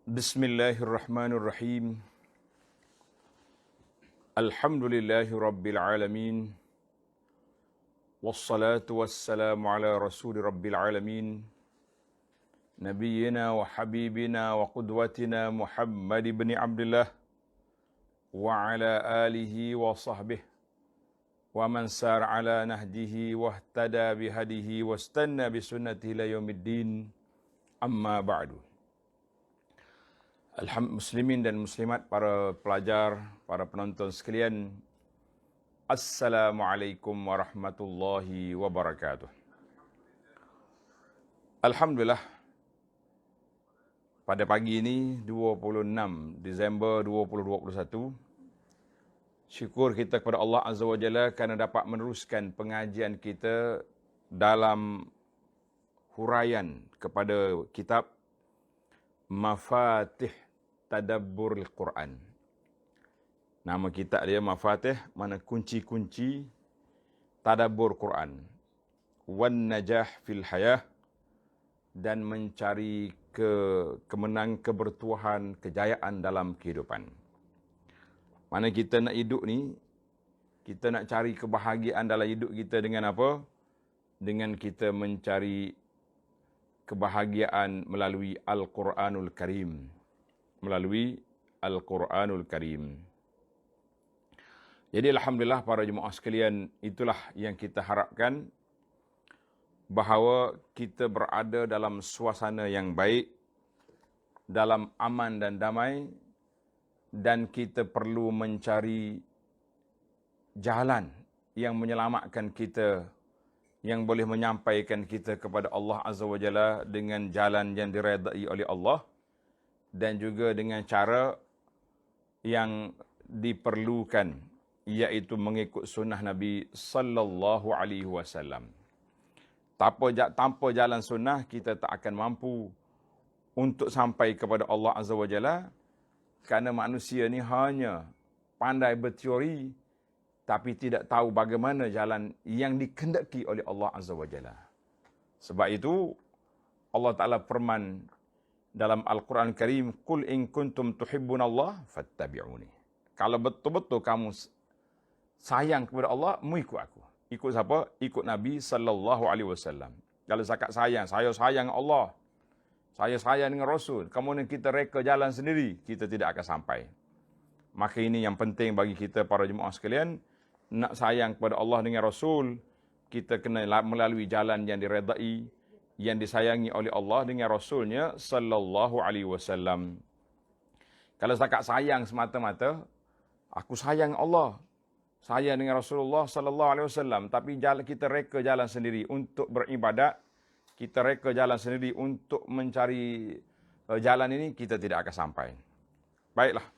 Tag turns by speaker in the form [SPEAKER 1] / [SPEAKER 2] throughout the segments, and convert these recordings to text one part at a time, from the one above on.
[SPEAKER 1] Bismillahirrahmanirrahim. Alhamdulillahi rabbil alamin. Wassalatu wassalamu ala rasuli rabbil alamin. Nabiyyina wa habibina wa qudwatina Muhammad ibn Abdullah wa ala alihi wa sahbihi wa man sar ala nahdihi wa ihtada bihadihi wa istanna bisunnatihi ila yaumiddin. Amma ba'du. Muslimin dan muslimat, para pelajar, para penonton sekalian, Assalamualaikum warahmatullahi wabarakatuh. Alhamdulillah, pada pagi ini 26 Disember 2021, syukur kita kepada Allah Azza wa Jalla kerana dapat meneruskan pengajian kita dalam huraian kepada kitab Mafatih Tadabbur Al-Quran. Nama kitab dia Mafatih, mana kunci-kunci Tadabbur Quran. Wan najah fil hayah, dan mencari kemenangan, kebertuahan, kejayaan dalam kehidupan. Mana kita nak hidup ni, kita nak cari kebahagiaan dalam hidup kita dengan apa? Dengan kita mencari kebahagiaan melalui Al-Quranul Karim. Melalui Al-Quranul Karim. Jadi alhamdulillah para jemaah sekalian, itulah yang kita harapkan, bahawa kita berada dalam suasana yang baik, dalam aman dan damai, dan kita perlu mencari jalan yang menyelamatkan kita, yang boleh menyampaikan kita kepada Allah Azza wa Jalla dengan jalan yang diredai oleh Allah, dan juga dengan cara yang diperlukan, iaitu mengikut sunnah Nabi sallallahu alaihi wasallam. Tanpa jalan sunnah, kita tak akan mampu untuk sampai kepada Allah Azza wa Jalla, kerana manusia ni hanya pandai berteori, tapi tidak tahu bagaimana jalan yang dikehendaki oleh Allah Azza wa Jalla. Sebab itu, Allah Ta'ala firman dalam Al-Quran Karim, Qul in kuntum tuhibbunallah fattabi'uni. Kalau betul-betul kamu sayang kepada Allah, mu ikut aku. Ikut siapa? Ikut Nabi sallallahu alaihi wasallam. Kalau cakap sayang, saya sayang Allah, saya sayang dengan Rasul, kemudian kita reka jalan sendiri, kita tidak akan sampai. Maka ini yang penting bagi kita para jemaah sekalian, nak sayang kepada Allah dengan Rasul, kita kena melalui jalan yang diredai, yang disayangi oleh Allah dengan Rasulnya sallallahu alaihi wasallam. Kalau cakap sayang semata-mata, aku sayang Allah, sayang dengan Rasulullah sallallahu alaihi wasallam, tapi kita reka jalan sendiri untuk beribadat, kita reka jalan sendiri untuk mencari jalan ini, kita tidak akan sampai. Baiklah,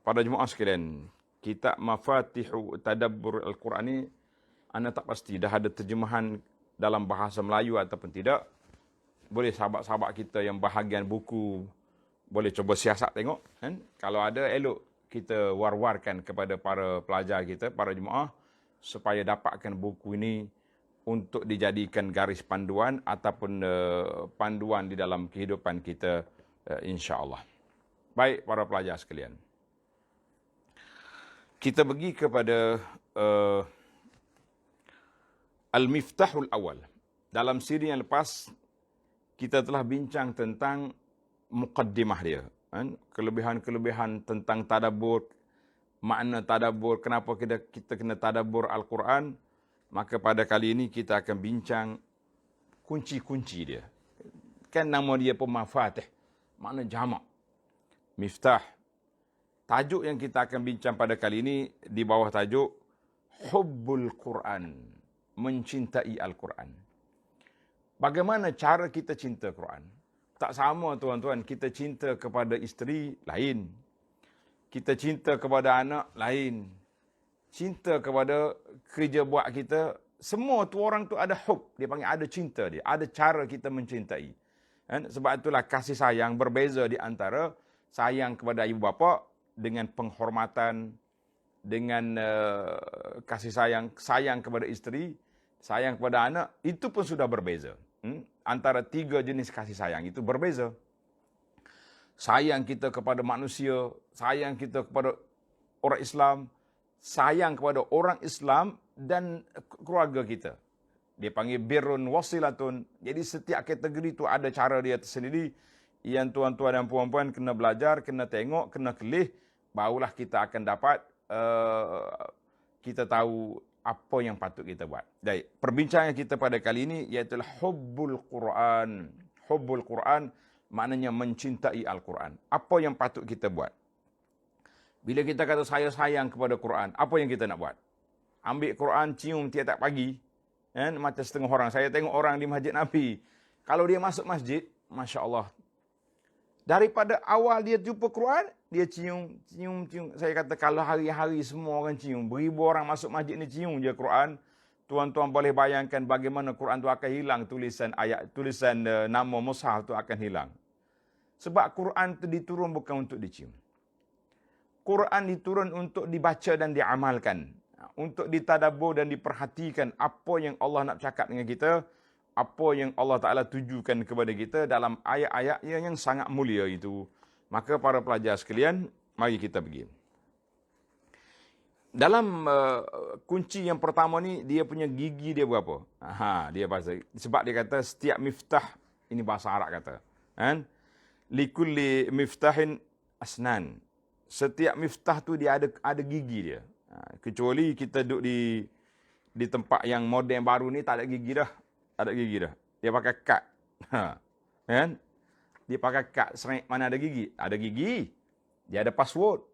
[SPEAKER 1] pada jemaah sekalian, kitab Mafatihu Tadabbur Al-Quran ini, anda tak pasti dah ada terjemahan dalam bahasa Melayu ataupun tidak. Boleh sahabat-sahabat kita yang bahagian buku, boleh cuba siasat tengok. Kan? Kalau ada, elok kita war-warkan kepada para pelajar kita, para jemaah, supaya dapatkan buku ini untuk dijadikan garis panduan ataupun panduan di dalam kehidupan kita, insya-Allah. Baik para pelajar sekalian, kita pergi kepada Al-Miftahul Awal. Dalam siri yang lepas, kita telah bincang tentang muqaddimah dia. Kelebihan-kelebihan tentang tadabbur, makna tadabbur, kenapa kita kena tadabbur Al-Quran. Maka pada kali ini kita akan bincang kunci-kunci dia. Kan nama dia pun Mafatih, makna jamak. Miftah. Tajuk yang kita akan bincang pada kali ini di bawah tajuk Hubbul Quran, mencintai Al-Quran. Bagaimana cara kita cinta Quran? Tak sama tuan-tuan, kita cinta kepada isteri lain, kita cinta kepada anak lain, cinta kepada kerja buat kita, semua tu orang tu ada hub, dia panggil ada cinta dia, ada cara kita mencintai. Sebab itulah kasih sayang berbeza di antara sayang kepada ibu bapa dengan penghormatan, dengan kasih sayang kepada isteri, sayang kepada anak, itu pun sudah berbeza. Antara tiga jenis kasih sayang itu berbeza. sayang kita kepada manusia, sayang kita kepada orang Islam, sayang kepada orang Islam dan keluarga kita. Dia panggil birrun wasilatun. Jadi setiap kategori itu ada cara dia tersendiri. Yang tuan-tuan dan puan-puan kena belajar, kena tengok, kena kelih. Barulah kita akan dapat, kita tahu apa yang patut kita buat. Baik, perbincangan kita pada kali ini iaitu hubbul Quran. Hubbul Quran maknanya mencintai Al-Quran. Apa yang patut kita buat? Bila kita kata saya sayang kepada Quran, apa yang kita nak buat? Ambil Quran, cium tiap-tiap pagi. Kan? Macam setengah orang. Saya tengok orang di Masjid Nabi. Kalau dia masuk masjid, Masya Allah. Daripada awal dia jumpa Quran, dia cium. Saya kata kalau hari-hari semua orang cium. Beribu orang masuk masjid ni cium je Quran. Tuan-tuan boleh bayangkan bagaimana Quran tu akan hilang. Tulisan ayat, tulisan nama mushaf tu akan hilang. Sebab Quran tu diturun bukan untuk dicium. Quran diturun untuk dibaca dan diamalkan. Untuk ditadabbur dan diperhatikan apa yang Allah nak cakap dengan kita. Apa yang Allah Ta'ala tujukan kepada kita dalam ayat-ayat yang sangat mulia itu. Maka para pelajar sekalian, mari kita pergi. Dalam kunci yang pertama ni, dia punya gigi dia berapa? Dia bahasa. Sebab dia kata setiap miftah, ini bahasa Arab kata. Kan? Likulli miftahin asnan. Setiap miftah tu dia ada gigi dia. Kecuali kita duduk di tempat yang moden baru ni tak ada gigi dah. Tak ada gigi dah. Dia pakai kad. Kan? Dia pakai kad. Serik mana ada gigi? Ada gigi. Dia ada password.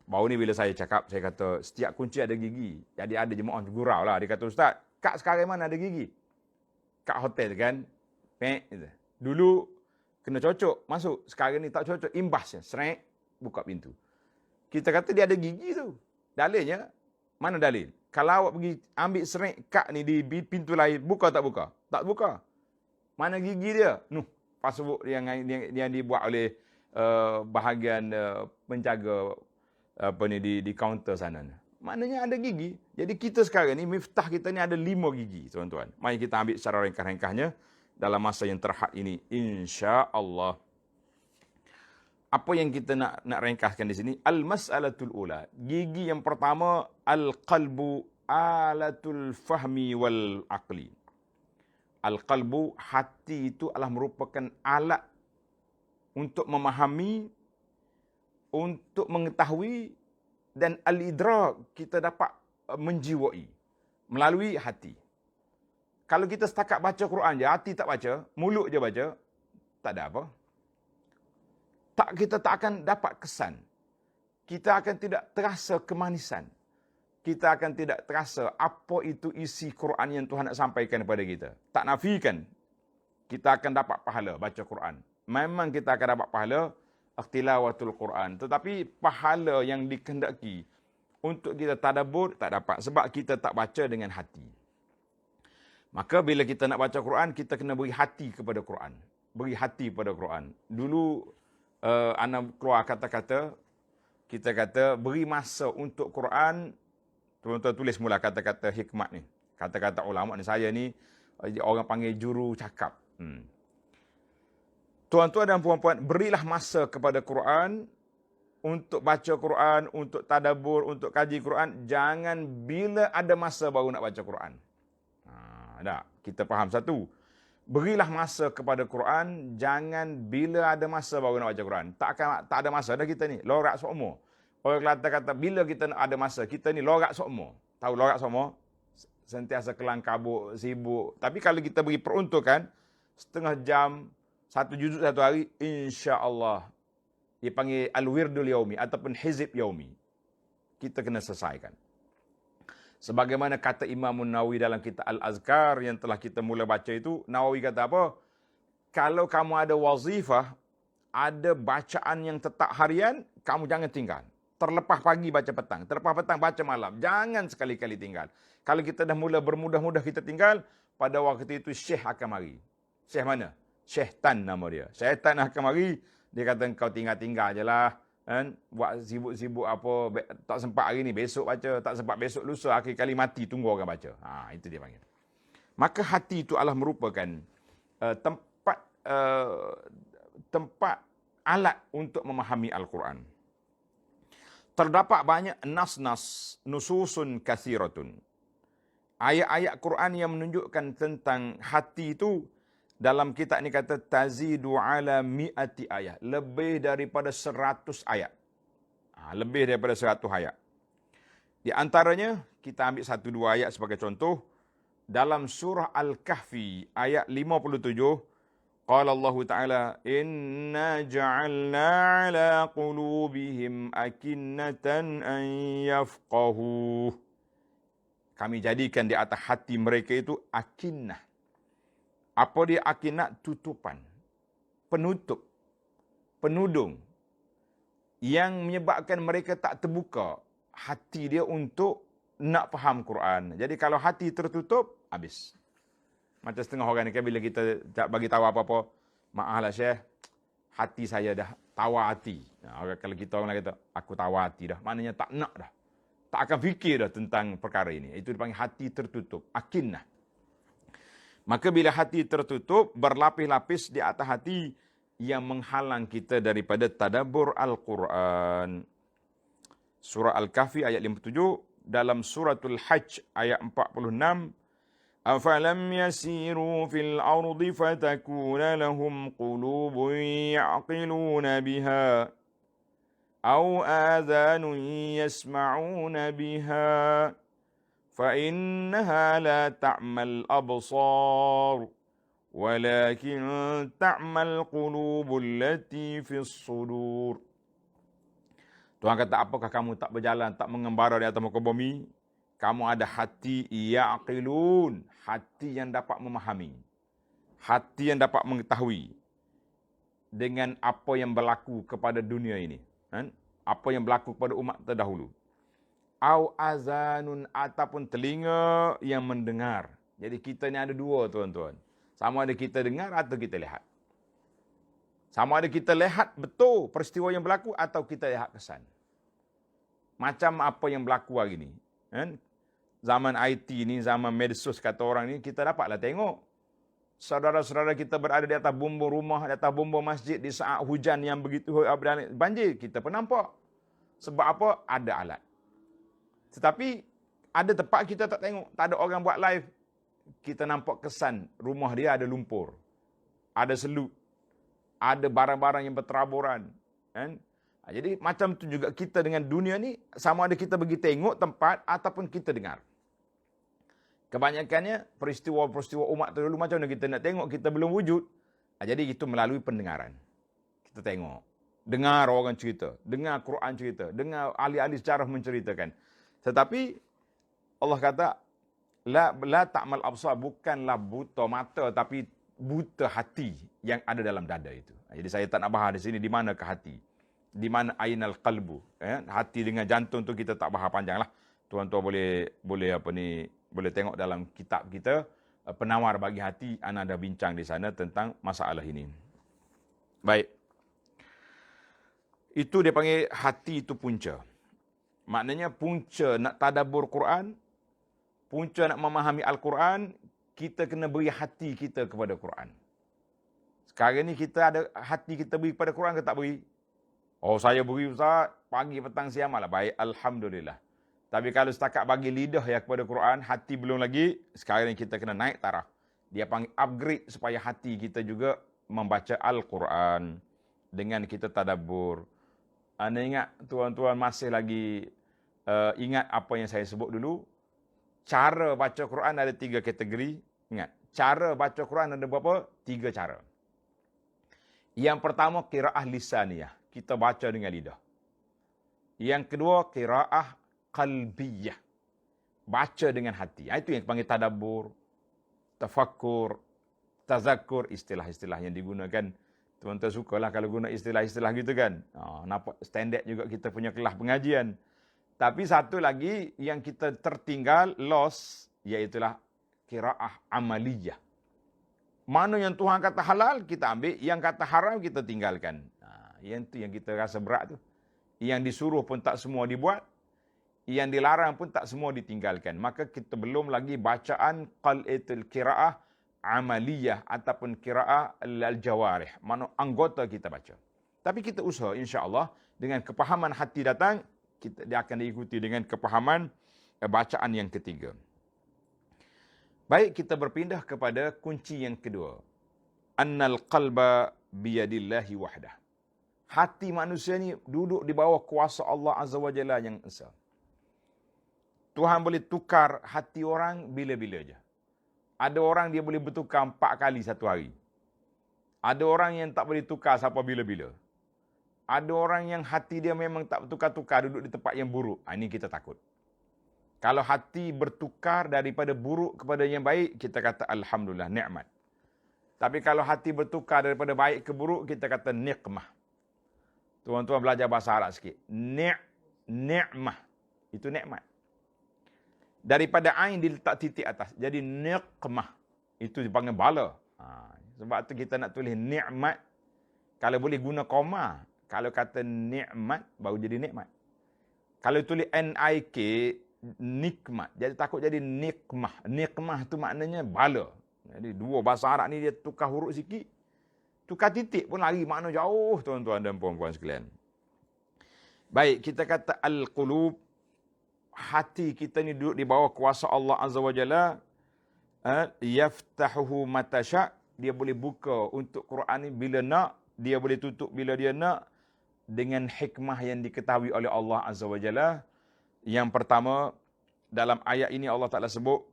[SPEAKER 1] Baru ni bila saya cakap, saya kata setiap kunci ada gigi. Jadi ada jemaah gurau lah. Dia kata, Ustaz, kad sekarang mana ada gigi? Kad hotel kan? Dulu kena cocok masuk. Sekarang ni tak cocok. Imbasnya. Serik. Buka pintu. Kita kata dia ada gigi tu. Dalilnya, mana dalil? Kalau awak pergi ambil serik kad ni di pintu lain, buka tak buka? Tak buka. Mana gigi dia? Password yang dibuat oleh bahagian penjaga di kaunter sana. Maknanya ada gigi. Jadi kita sekarang ni, miftah kita ni ada 5 gigi, tuan-tuan. Mari kita ambil secara ringkas-ringkasnya dalam masa yang terhad ini, insya-Allah. Apa yang kita nak ringkaskan di sini? Al-mas'alatul ula. Gigi yang pertama, al-qalbu alatul fahmi wal aqli. Al-qalbu, hati itu adalah merupakan alat untuk memahami, untuk mengetahui, dan al-idrak, kita dapat menjiwai melalui hati. Kalau kita setakat baca Quran je, hati tak baca, mulut je baca, tak ada apa. Kita tak akan dapat kesan. Kita akan tidak terasa kemanisan. Kita akan tidak terasa apa itu isi Quran yang Tuhan nak sampaikan kepada kita. Tak nafikan. Kita akan dapat pahala baca Quran. Memang kita akan dapat pahala tilawatul Quran. Tetapi pahala yang dikehendaki untuk kita tadabbur tak dapat. Sebab kita tak baca dengan hati. Maka bila kita nak baca Quran, kita kena beri hati kepada Quran. Beri hati pada Quran. Dulu, anak keluar kata-kata, kita kata beri masa untuk Quran. Tuan-tuan tulis mula kata-kata hikmat ni. Kata-kata ulama ni. Saya ni orang panggil juru cakap. Tuan-tuan dan puan-puan, berilah masa kepada Quran untuk baca Quran, untuk tadabbur, untuk kaji Quran. Jangan bila ada masa baru nak baca Quran. Kita faham satu. Berilah masa kepada Quran, jangan bila ada masa baru nak baca Quran. Tak ada masa dah kita ni, lorak seumur. Orang kata bila kita nak ada masa, kita ni lorak seumur. Tahu lorak seumur? Sentiasa kelang kabut, sibuk. Tapi kalau kita beri peruntukan, setengah jam, 1 juzuk satu hari, insya-Allah. Dia panggil al-wirdul yaumi ataupun hizib yaumi. Kita kena selesaikan. Sebagaimana kata Imam Nawawi dalam kitab Al-Azkar yang telah kita mula baca itu, Nawawi kata apa? Kalau kamu ada wazifah, ada bacaan yang tetap harian, kamu jangan tinggal. Terlepas pagi baca petang, terlepas petang baca malam. Jangan sekali-kali tinggal. Kalau kita dah mula bermudah-mudah kita tinggal, pada waktu itu syekh akan mari. Syekh mana? Syaitan nama dia. Syaitan akan mari, dia kata kau tinggal-tinggal je lah. Kan? Buat sibuk-sibuk apa, tak sempat hari ni, besok baca, tak sempat besok lusa, akhir kali mati, tunggu orang baca. Itu dia panggil. Maka hati itu adalah merupakan tempat tempat alat untuk memahami Al-Quran. Terdapat banyak nas-nas, nususun kathiratun. Ayat-ayat Quran yang menunjukkan tentang hati itu, dalam kitab ni kata tazidu ala mi'ati ayat. Lebih daripada 100 ayat. Lebih daripada 100 ayat. Di antaranya, kita ambil 1-2 ayat sebagai contoh. Dalam surah Al-Kahfi, ayat 57, qala Allah Ta'ala, inna ja'alna ala qulubihim akinnatan an yafqahuh. Kami jadikan di atas hati mereka itu akinnah. Apa dia akinnah? Tutupan, penutup, penudung. Yang menyebabkan mereka tak terbuka hati dia untuk nak faham Quran. Jadi kalau hati tertutup, habis. Macam setengah orang ni kan bila kita tak bagi tahu apa-apa, maaflah Syekh, hati saya dah tawar hati. Kalau kita orang kata, aku tawar hati dah. Maknanya tak nak dah. Tak akan fikir dah tentang perkara ini. Itu dipanggil hati tertutup. Akinnah. Maka bila hati tertutup, berlapis-lapis di atas hati yang menghalang kita daripada tadabbur Al-Quran. Surah Al-Kahfi ayat 57, dalam suratul Hajj ayat 46, afalam yasiru fil ardi fatakuna lahum qulubun ya'qiluna biha أو آذان يسمعون بها فإنها لا تعمى الأبصار ولكن تعمى القلوب التي في الصدور. Tuhan kata, apakah kamu tak berjalan, tak mengembara di atas muka bumi? Kamu ada hati yaqilun, hati yang dapat memahami, hati yang dapat mengetahui dengan apa yang berlaku kepada dunia ini. Apa yang berlaku kepada umat terdahulu. Au azanun, ataupun telinga yang mendengar. Jadi kita ni ada dua, tuan-tuan. Sama ada kita dengar atau kita lihat. Sama ada kita lihat betul peristiwa yang berlaku atau kita lihat kesan. Macam apa yang berlaku hari ni. Zaman IT ni, zaman medsos kata orang ni, kita dapatlah tengok. Saudara-saudara kita berada di atas bumbung rumah, di atas bumbung masjid di saat hujan yang begitu banjir. Kita pun nampak. Sebab apa? Ada alat. Tetapi ada tempat kita tak tengok. Tak ada orang buat live. Kita nampak kesan rumah dia ada lumpur. Ada selut. Ada barang-barang yang berteraburan. Jadi macam tu juga kita dengan dunia ni. Sama ada kita pergi tengok tempat ataupun kita dengar. Kebanyakannya peristiwa-peristiwa umat terdahulu macam mana kita nak tengok, kita belum wujud. Jadi itu melalui pendengaran. Kita tengok. Dengar orang cerita. Dengar Quran cerita. Dengar ahli-ahli sejarah menceritakan. Tetapi Allah kata, la ta'mal absar, bukanlah buta mata, tapi buta hati yang ada dalam dada itu. Jadi saya tak nak bahas di sini di mana ke hati. Di mana ainal qalbu. Hati dengan jantung tu kita tak bahas panjang lah. Tuan-tuan boleh tengok dalam kitab kita, Penawar Bagi Hati, ana ada bincang di sana tentang masalah ini. Baik. Itu dia panggil hati itu punca. Maknanya punca nak tadabbur Quran, punca nak memahami Al-Quran, kita kena beri hati kita kepada Quran. Sekarang ni kita ada hati kita beri kepada Quran ke tak beri? Oh, saya beri Ustaz, pagi, petang, siang, malam. Baik, Alhamdulillah. Tapi kalau setakat bagi lidah ya kepada Quran, hati belum lagi, sekarang kita kena naik taraf. Dia panggil upgrade supaya hati kita juga membaca Al-Quran dengan kita tadabbur. Anda ingat, tuan-tuan masih lagi ingat apa yang saya sebut dulu? Cara baca Quran ada 3 kategori. Ingat, cara baca Quran ada berapa? 3 cara. Yang pertama, qiraah lisaniyah. Kita baca dengan lidah. Yang kedua, qiraah qalbiyah. Baca dengan hati. Itu yang panggil tadabbur, tafakkur, tazakkur, istilah-istilah yang digunakan. Tuan-tuan sukalah kalau guna istilah-istilah gitu kan. Nampak standard juga kita punya kelas pengajian. Tapi satu lagi yang kita tertinggal, lost, iaitulah qiraah amaliyah. Mana yang Tuhan kata halal, kita ambil. Yang kata haram, kita tinggalkan. Yang tu yang kita rasa berat tu. Yang disuruh pun tak semua dibuat. Yang dilarang pun tak semua ditinggalkan. Maka kita belum lagi bacaan qiraah amaliyah ataupun qiraah al-jawarih, mana anggota kita baca. Tapi kita usaha insya-Allah dengan kepahaman hati datang, dia akan diikuti dengan kepahaman bacaan yang ketiga. Baik, kita berpindah kepada kunci yang kedua. Annal qalba biyadillahi wahdah. Hati manusia ni duduk di bawah kuasa Allah Azza wa Jalla yang esa. Tuhan boleh tukar hati orang bila-bila aja. Ada orang dia boleh bertukar 4 kali satu hari. Ada orang yang tak boleh tukar sampai bila-bila. Ada orang yang hati dia memang tak bertukar-tukar, duduk di tempat yang buruk. Ini kita takut. Kalau hati bertukar daripada buruk kepada yang baik, kita kata alhamdulillah, nikmat. Tapi kalau hati bertukar daripada baik ke buruk, kita kata nikmah. Tuan-tuan belajar bahasa Arab sikit. Ni'mah. Itu nikmat. Daripada ain diletak titik atas. Jadi nikmah. Itu dipanggil bala. Sebab tu kita nak tulis nikmat. Kalau boleh guna koma. Kalau kata nikmat, baru jadi nikmat. Kalau tulis N-I-K, nikmat. Jadi takut jadi nikmah. Nikmah tu maknanya bala. Jadi dua bahasa Arab ni dia tukar huruf sikit. Tukar titik pun lari makna jauh, tuan-tuan dan puan-puan sekalian. Baik, kita kata al-qulub. Hati kita ni duduk di bawah kuasa Allah Azza wa Jalla. Yaftahuhu matasya. Dia boleh buka untuk Quran ni bila nak. Dia boleh tutup bila dia nak. Dengan hikmah yang diketahui oleh Allah Azza wa Jalla. Yang pertama, dalam ayat ini Allah Ta'ala sebut.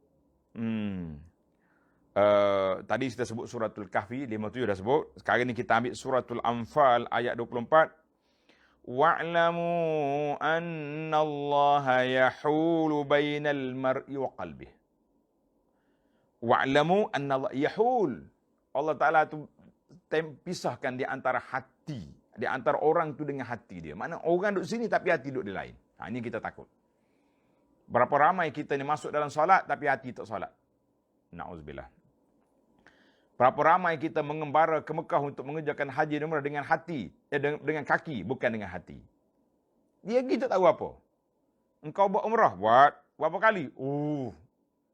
[SPEAKER 1] Tadi kita sebut suratul Kahfi, 57 dah sebut. Sekarang ni kita ambil suratul Anfal ayat 24. Wa'lamu anna Allah yahulu bainal mar'i wa qalbih. Wa'lamu anna Allah yahul. Allah Ta'ala tu pisahkan di antara hati, di antara orang tu dengan hati dia. Mana orang duduk sini tapi hati duduk di lain. Ini kita takut. Berapa ramai kita ni masuk dalam solat tapi hati tak solat. Na'udzubillah. Berapa ramai kita mengembara ke Mekah untuk mengerjakan haji dan umrah dengan hati, dengan kaki, bukan dengan hati. Dia kita tahu apa. Engkau buat umrah, buat berapa kali?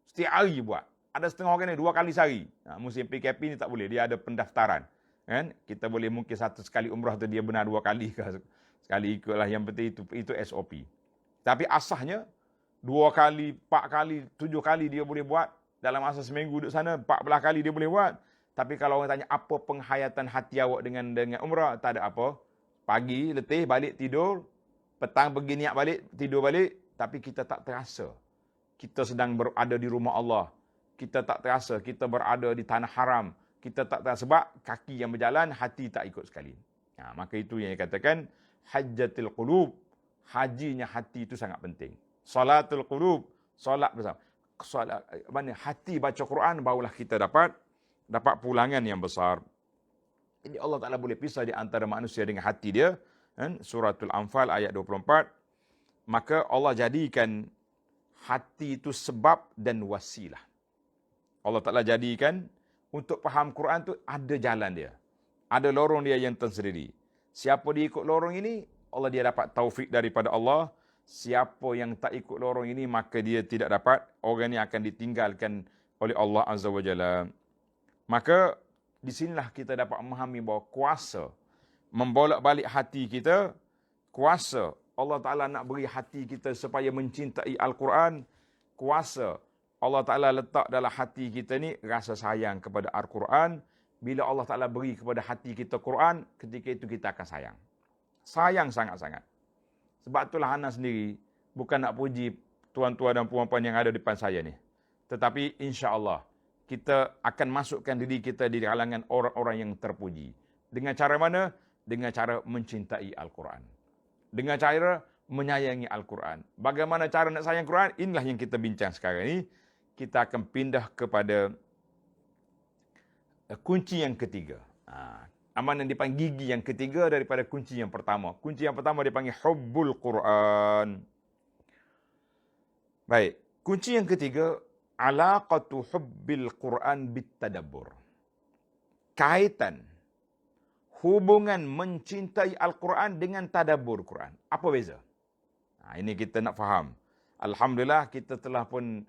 [SPEAKER 1] Setiap hari buat. Ada setengah orang ni 2 kali sehari. Musim PKP ni tak boleh, dia ada pendaftaran. Kan? Kita boleh mungkin satu sekali umrah tu dia benar 2 kali ke sekali ikutlah, yang penting itu SOP. Tapi asahnya 2 kali, 4 kali, 7 kali dia boleh buat. Dalam masa seminggu duduk sana, 14 kali dia boleh buat. Tapi kalau orang tanya apa penghayatan hati awak dengan umrah, tak ada apa. Pagi, letih, balik tidur. Petang pergi niat balik, tidur balik. Tapi kita tak terasa. Kita sedang berada di rumah Allah. Kita tak terasa kita berada di tanah haram. Kita tak terasa sebab kaki yang berjalan, hati tak ikut sekali. Maka itu yang dikatakan hajjatul qulub. Hajinya hati itu sangat penting. Salatul qulub, solat bersama. Solat, mana hati baca Quran, barulah kita dapat pulangan yang besar. Jadi Allah Ta'ala boleh pisah di antara manusia dengan hati dia. Suratul Anfal ayat 24. Maka Allah jadikan hati itu sebab dan wasilah. Allah Ta'ala jadikan untuk faham Quran tu ada jalan dia. Ada lorong dia yang tersendiri. Siapa dia ikut lorong ini, Allah dia dapat taufik daripada Allah. Siapa yang tak ikut lorong ini, maka dia tidak dapat. Orang ini akan ditinggalkan oleh Allah Azza wa Jalla. Maka di sinilah kita dapat memahami bahawa kuasa membolak-balik hati kita, kuasa Allah Ta'ala nak beri hati kita supaya mencintai Al-Quran, kuasa Allah Ta'ala letak dalam hati kita ni rasa sayang kepada Al-Quran. Bila Allah Ta'ala beri kepada hati kita Quran, ketika itu kita akan sayang. Sayang sangat-sangat. Sebab itulah Ana sendiri bukan nak puji tuan-tuan dan puan-puan yang ada di depan saya ni. Tetapi insya-Allah kita akan masukkan diri kita di kalangan orang-orang yang terpuji. Dengan cara mana? Dengan cara mencintai Al-Quran. Dengan cara menyayangi Al-Quran. Bagaimana cara nak sayang Quran? Inilah yang kita bincang sekarang ini. Kita akan pindah kepada kunci yang ketiga. Amanah dipanggil gigi yang ketiga daripada kunci yang pertama. Kunci yang pertama dipanggil hubbul Quran. Baik. Kunci yang ketiga, alaqatu hubbil Quran bitadabbur. Kaitan hubungan mencintai Al-Quran dengan tadabbur Quran. Apa beza? Ini kita nak faham. Alhamdulillah kita telah pun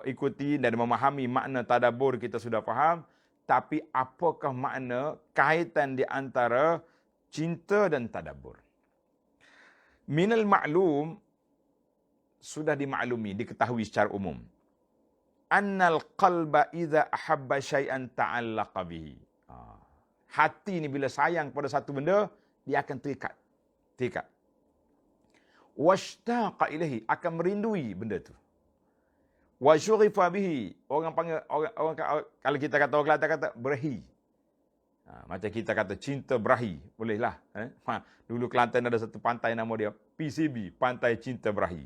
[SPEAKER 1] ikuti dan memahami makna tadabbur kita sudah faham, tapi apakah makna kaitan di antara cinta dan tadabbur? Minal ma'lum, sudah dimaklumi, diketahui secara umum. Annal qalba idza ahabba syai'an ta'allaqa bihi. Hati ni bila sayang pada satu benda, dia akan terikat. Terikat. Washtaqa ilaihi, akan merindui benda tu. Wa syughifa bihi, orang panggil orang kalau kita kata orang Kelantan kata berahi. Macam kita kata cinta berahi, bolehlah. Dulu Kelantan ada satu pantai nama dia PCB, Pantai Cinta Berahi.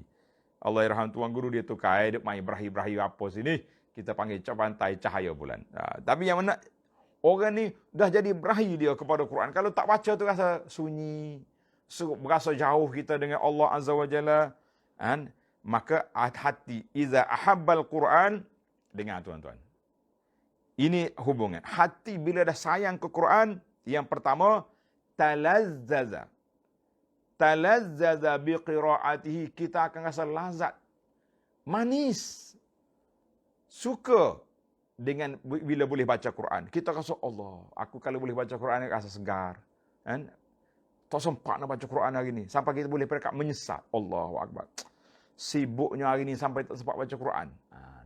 [SPEAKER 1] Allah yarham tuan guru dia tukar, dia main berahi-berahi apa sini, kita panggil Pantai Cahaya Bulan. Tapi yang mana orang ni dah jadi berahi dia kepada Quran. Kalau tak baca tu rasa sunyi, berasa jauh kita dengan Allah Azza wa Jalla. Maka hati iza ahabbal Quran, dengar tuan-tuan. Ini hubungan. Hati bila dah sayang ke Quran, yang pertama talazzaza. Talazzaza biqiraatihi, kita akan rasa lazat, manis, suka dengan bila boleh baca Quran. Kita rasa Allah, aku kalau boleh baca Quran rasa segar. Kan? Tak sempat nak baca Quran hari ni. Sampai kita boleh perekat menyesal. Allahu Akbar. Sibuknya hari ni sampai tak sempat baca Quran.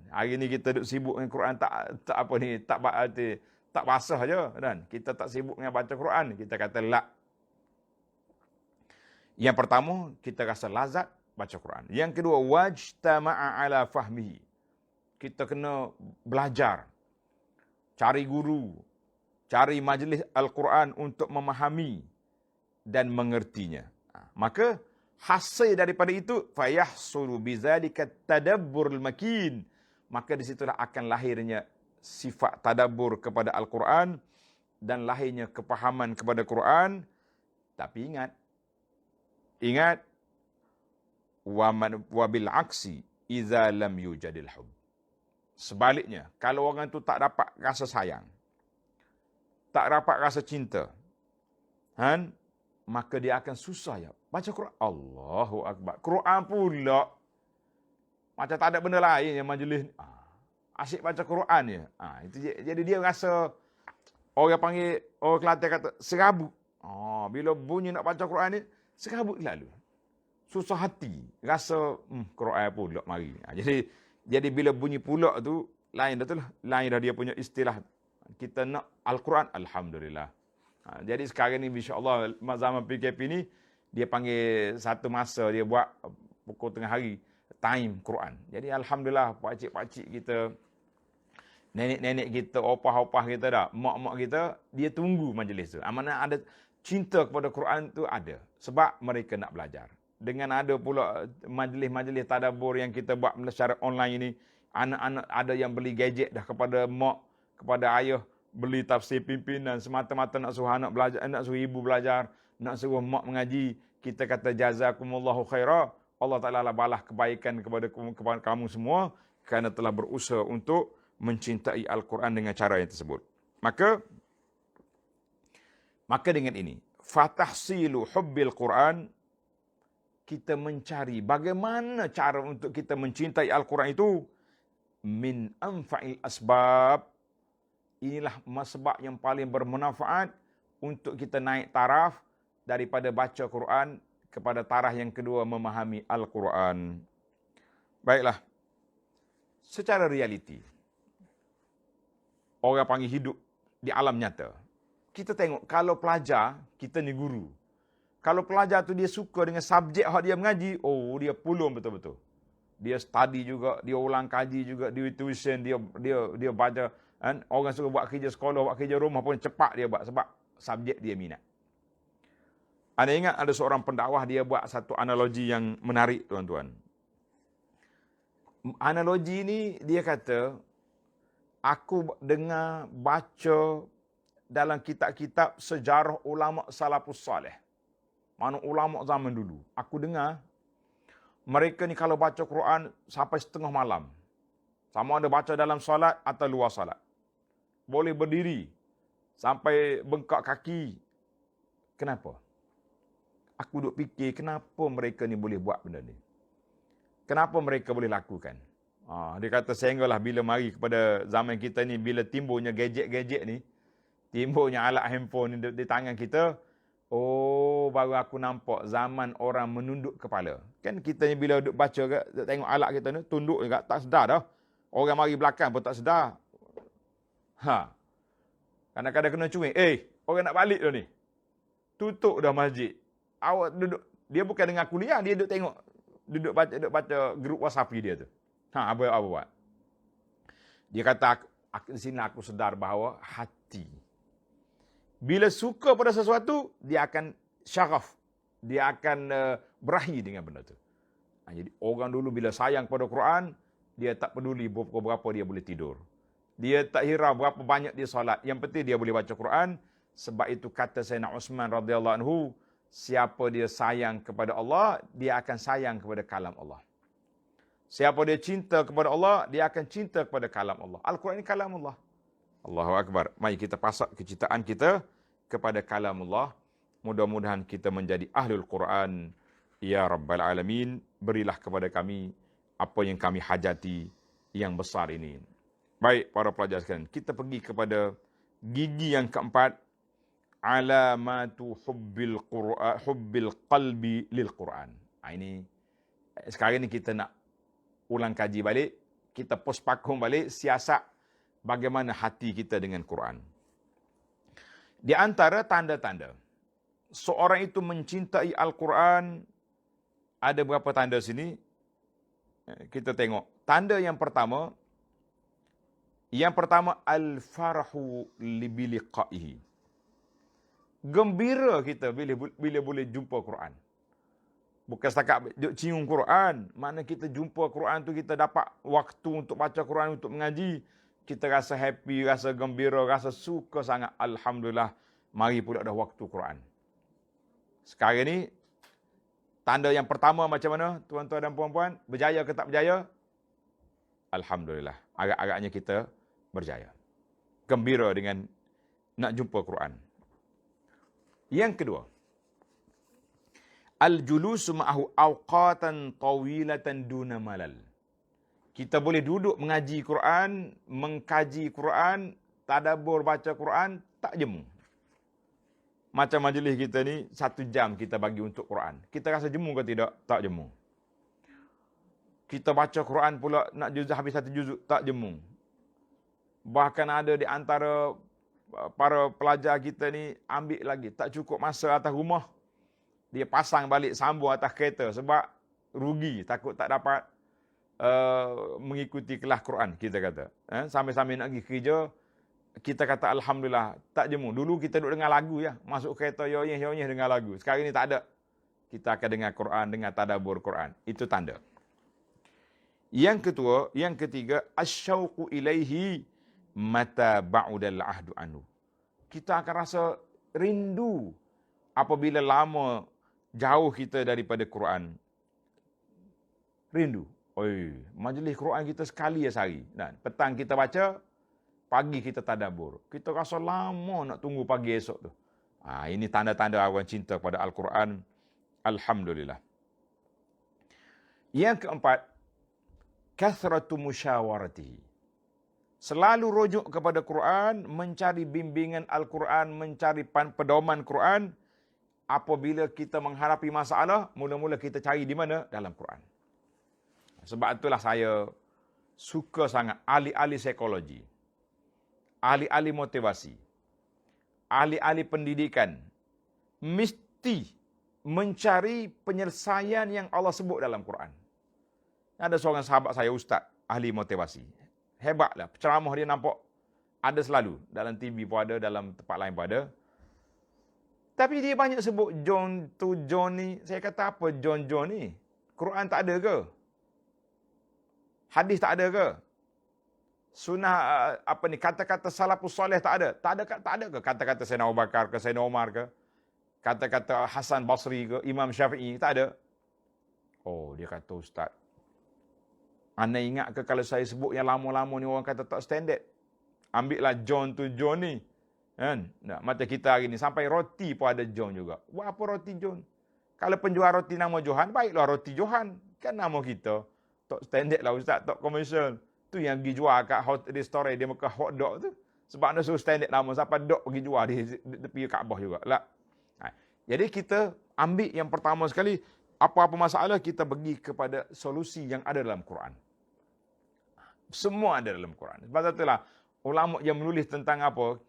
[SPEAKER 1] Hari ni kita duduk sibuk dengan Quran tak basah je kan. Kita tak sibuk dengan baca Quran. Kita kata la. Yang pertama, kita rasa lazat baca Quran. Yang kedua, wajtama'a ala fahmihi. Kita kena belajar, cari guru, cari majlis Al-Quran untuk memahami dan mengertinya. Maka hasil daripada itu, fayahsulu bizalika tadabburul makin. Maka di situlah akan lahirnya sifat tadabbur kepada Al-Quran dan lahirnya kepahaman kepada Quran. Tapi ingat, wabil aksi idza lam yujadil hub. Sebaliknya, kalau orang tu tak dapat rasa sayang, tak dapat rasa cinta, maka dia akan susah ya baca Quran. Allahu Akbar. Quran pula macam tak ada benda lain yang majlis asyik baca Quran je. Itu jadi dia rasa, orang panggil, orang Kelantan kata serabut. Bila bunyi nak baca Quran ni, serabut lalu. Susah hati. Rasa, Quran pula mari. Jadi bila bunyi pula tu, lain dah tu lah. Lain dah dia punya istilah. Kita nak Al-Quran, Alhamdulillah. Jadi sekarang ni, insyaAllah, zaman PKP ni, dia panggil satu masa, dia buat pukul tengah hari, time Quran. Jadi Alhamdulillah, pakcik-pakcik kita, nenek-nenek kita, opah-opah kita dah, mak-mak kita, dia tunggu majlis tu. Mana ada cinta kepada Quran tu ada. Sebab mereka nak belajar. Dengan ada pula majlis-majlis tadabbur yang kita buat secara online ini, anak-anak ada yang beli gadget dah kepada mak, kepada ayah, beli tafsir pimpinan, semata-mata nak suruh anak belajar, nak suruh ibu belajar, nak suruh mak mengaji. Kita kata jazakumullahu khairah. Allah Ta'ala balas kebaikan kepada kamu semua kerana telah berusaha untuk mencintai Al-Quran dengan cara yang tersebut. Maka dengan ini, fatahsilu hubbil Quran, kita mencari bagaimana cara untuk kita mencintai Al-Quran itu, min anfa'il asbab. Inilah sebab yang paling bermanfaat untuk kita naik taraf daripada baca Quran kepada taraf yang kedua, memahami Al-Quran. Baiklah. Secara realiti, orang panggil hidup di alam nyata. Kita tengok, kalau pelajar, kita ni guru. Kalau pelajar tu dia suka dengan subjek yang dia mengaji, dia pulung betul-betul. Dia study juga, dia ulang kaji juga, dia tuition, dia baca. Orang suka buat kerja sekolah, buat kerja rumah pun cepat dia buat sebab subjek dia minat. Anda ingat ada seorang pendakwah, dia buat satu analogi yang menarik, tuan-tuan. Analogi ini dia kata, aku dengar baca dalam kitab-kitab sejarah ulama salafus salih. Mana ulama zaman dulu. Aku dengar mereka ni kalau baca Quran sampai setengah malam. Sama ada baca dalam solat atau luar solat. Boleh berdiri sampai bengkak kaki. Kenapa? Aku duk fikir, kenapa mereka ni boleh buat benda ni? Kenapa mereka boleh lakukan? Dia kata sehinggalah bila mari kepada zaman kita ni, bila timbulnya gadget-gadget ni, timbulnya alat handphone ni di tangan kita, baru aku nampak zaman orang menunduk kepala. Kan kita ni bila duk baca ke, duk tengok alat kita ni, tunduk juga, tak sedar dah. Orang mari belakang pun tak sedar. Kadang-kadang kena cuing. Orang nak balik dah ni. Tutup dah masjid. Awak duduk, dia bukan dengar kuliah, dia duduk tengok, duduk baca grup WhatsApp dia tu. Apa buat? Dia kata, di sini aku sedar bahawa hati, bila suka pada sesuatu, dia akan syaraf. Dia akan berahi dengan benda tu. Jadi orang dulu bila sayang pada Quran, dia tak peduli berapa dia boleh tidur. Dia tak hirau berapa banyak dia solat. Yang penting dia boleh baca Quran. Sebab itu kata Sayyidina Uthman radhiyallahu anhu, siapa dia sayang kepada Allah, dia akan sayang kepada kalam Allah. Siapa dia cinta kepada Allah, dia akan cinta kepada kalam Allah. Al-Quran ini kalam Allah. Allahu Akbar. Mari kita pasak kecintaan kita kepada kalam Allah. Mudah-mudahan kita menjadi ahlul Quran. Ya Rabbal Alamin. Berilah kepada kami apa yang kami hajati yang besar ini. Baik para pelajar sekalian, kita pergi kepada gigi yang keempat. Alamatu hubbil qalbi lil Quran. Ini sekarang ni kita nak ulang kaji balik, kita postpakum balik siasat bagaimana hati kita dengan Quran. Di antara tanda-tanda seorang itu mencintai Al-Quran, ada berapa tanda sini? Kita tengok. Tanda yang pertama, al-farahu libiliqaihi. Gembira kita bila boleh jumpa Quran. Bukan setakat cium Quran. Mana kita jumpa Quran tu, kita dapat waktu untuk baca Quran, untuk mengaji. Kita rasa happy, rasa gembira, rasa suka sangat. Alhamdulillah, mari pula dah waktu Quran. Sekarang ni, tanda yang pertama macam mana, tuan-tuan dan puan-puan? Berjaya ke tak berjaya? Alhamdulillah, agak-agaknya kita berjaya. Gembira dengan nak jumpa Quran. Yang kedua, al-julusu ma'ahu awqatan tawilatan duna malal. Kita boleh duduk mengaji Quran, mengkaji Quran, tadabbur baca Quran, tak jemu. Macam majlis kita ni, 1 jam kita bagi untuk Quran. Kita rasa jemu ke tidak? Tak jemu. Kita baca Quran pula, nak juzuk habis 1 juzuk, tak jemu. Bahkan ada di antara para pelajar kita ni, ambil lagi, tak cukup masa atas rumah, dia pasang balik, sambung atas kereta sebab rugi, takut tak dapat mengikuti kelas Quran, kita kata. Sambil-sambil nak pergi kerja, kita kata Alhamdulillah, tak jemu. Dulu kita duduk dengar lagu ya, masuk kereta, yoyeh dengar lagu. Sekarang ni tak ada. Kita akan dengar Quran, dengar tadabbur Quran. Itu tanda. Yang ketiga, asyauqu ilaihi mata ba'udal ahdu anhu. Kita akan rasa rindu apabila lama jauh kita daripada Quran. Rindu. Majlis Quran kita sekali ya sehari. Petang kita baca, pagi kita tadabbur. Kita rasa lama nak tunggu pagi esok tu. Ini tanda-tanda orang cinta kepada Al-Quran. Alhamdulillah. Yang keempat, kathratu musyawaratihi. Selalu rujuk kepada Quran, mencari bimbingan Al-Quran, mencari pedoman Quran. Apabila kita menghadapi masalah, mula-mula kita cari di mana? Dalam Quran. Sebab itulah saya suka sangat ahli-ahli psikologi, ahli-ahli motivasi, ahli-ahli pendidikan, mesti mencari penyelesaian yang Allah sebut dalam Quran. Ada seorang sahabat saya, ustaz, ahli motivasi. Hebatlah, ceramah dia nampak ada selalu. Dalam TV pun ada, dalam tempat lain pun ada. Tapi dia banyak sebut John tu, John ni. Saya kata apa John ni? Quran tak ada ke? Hadis tak ada ke? Sunnah kata-kata salafus soleh tak ada? Tak ada ke kata-kata Sayyidina Abu Bakar ke, Sayyidina Umar ke? Kata-kata Hasan Basri ke, Imam Syafi'i? Tak ada. Dia kata, ustaz, anda ingat ke kalau saya sebut yang lama-lama ni orang kata tak standard? Ambillah John tu, John ni. Kan? Macam kita hari ni, sampai roti pun ada John juga. Buat apa roti John? Kalau penjual roti nama Johan, baiklah roti Johan. Kan nama kita. tok standard lah ustaz, tok komersial. Tu yang pergi jual kat restoran dia makan hot dog tu. Sebab dia suruh standard nama sampai dog pergi jual di tepi Kaabah juga. Lah. Jadi kita ambil yang pertama sekali, apa-apa masalah kita pergi kepada solusi yang ada dalam Quran. Semua ada dalam Quran. Sebab itulah ulama yang menulis tentang apa,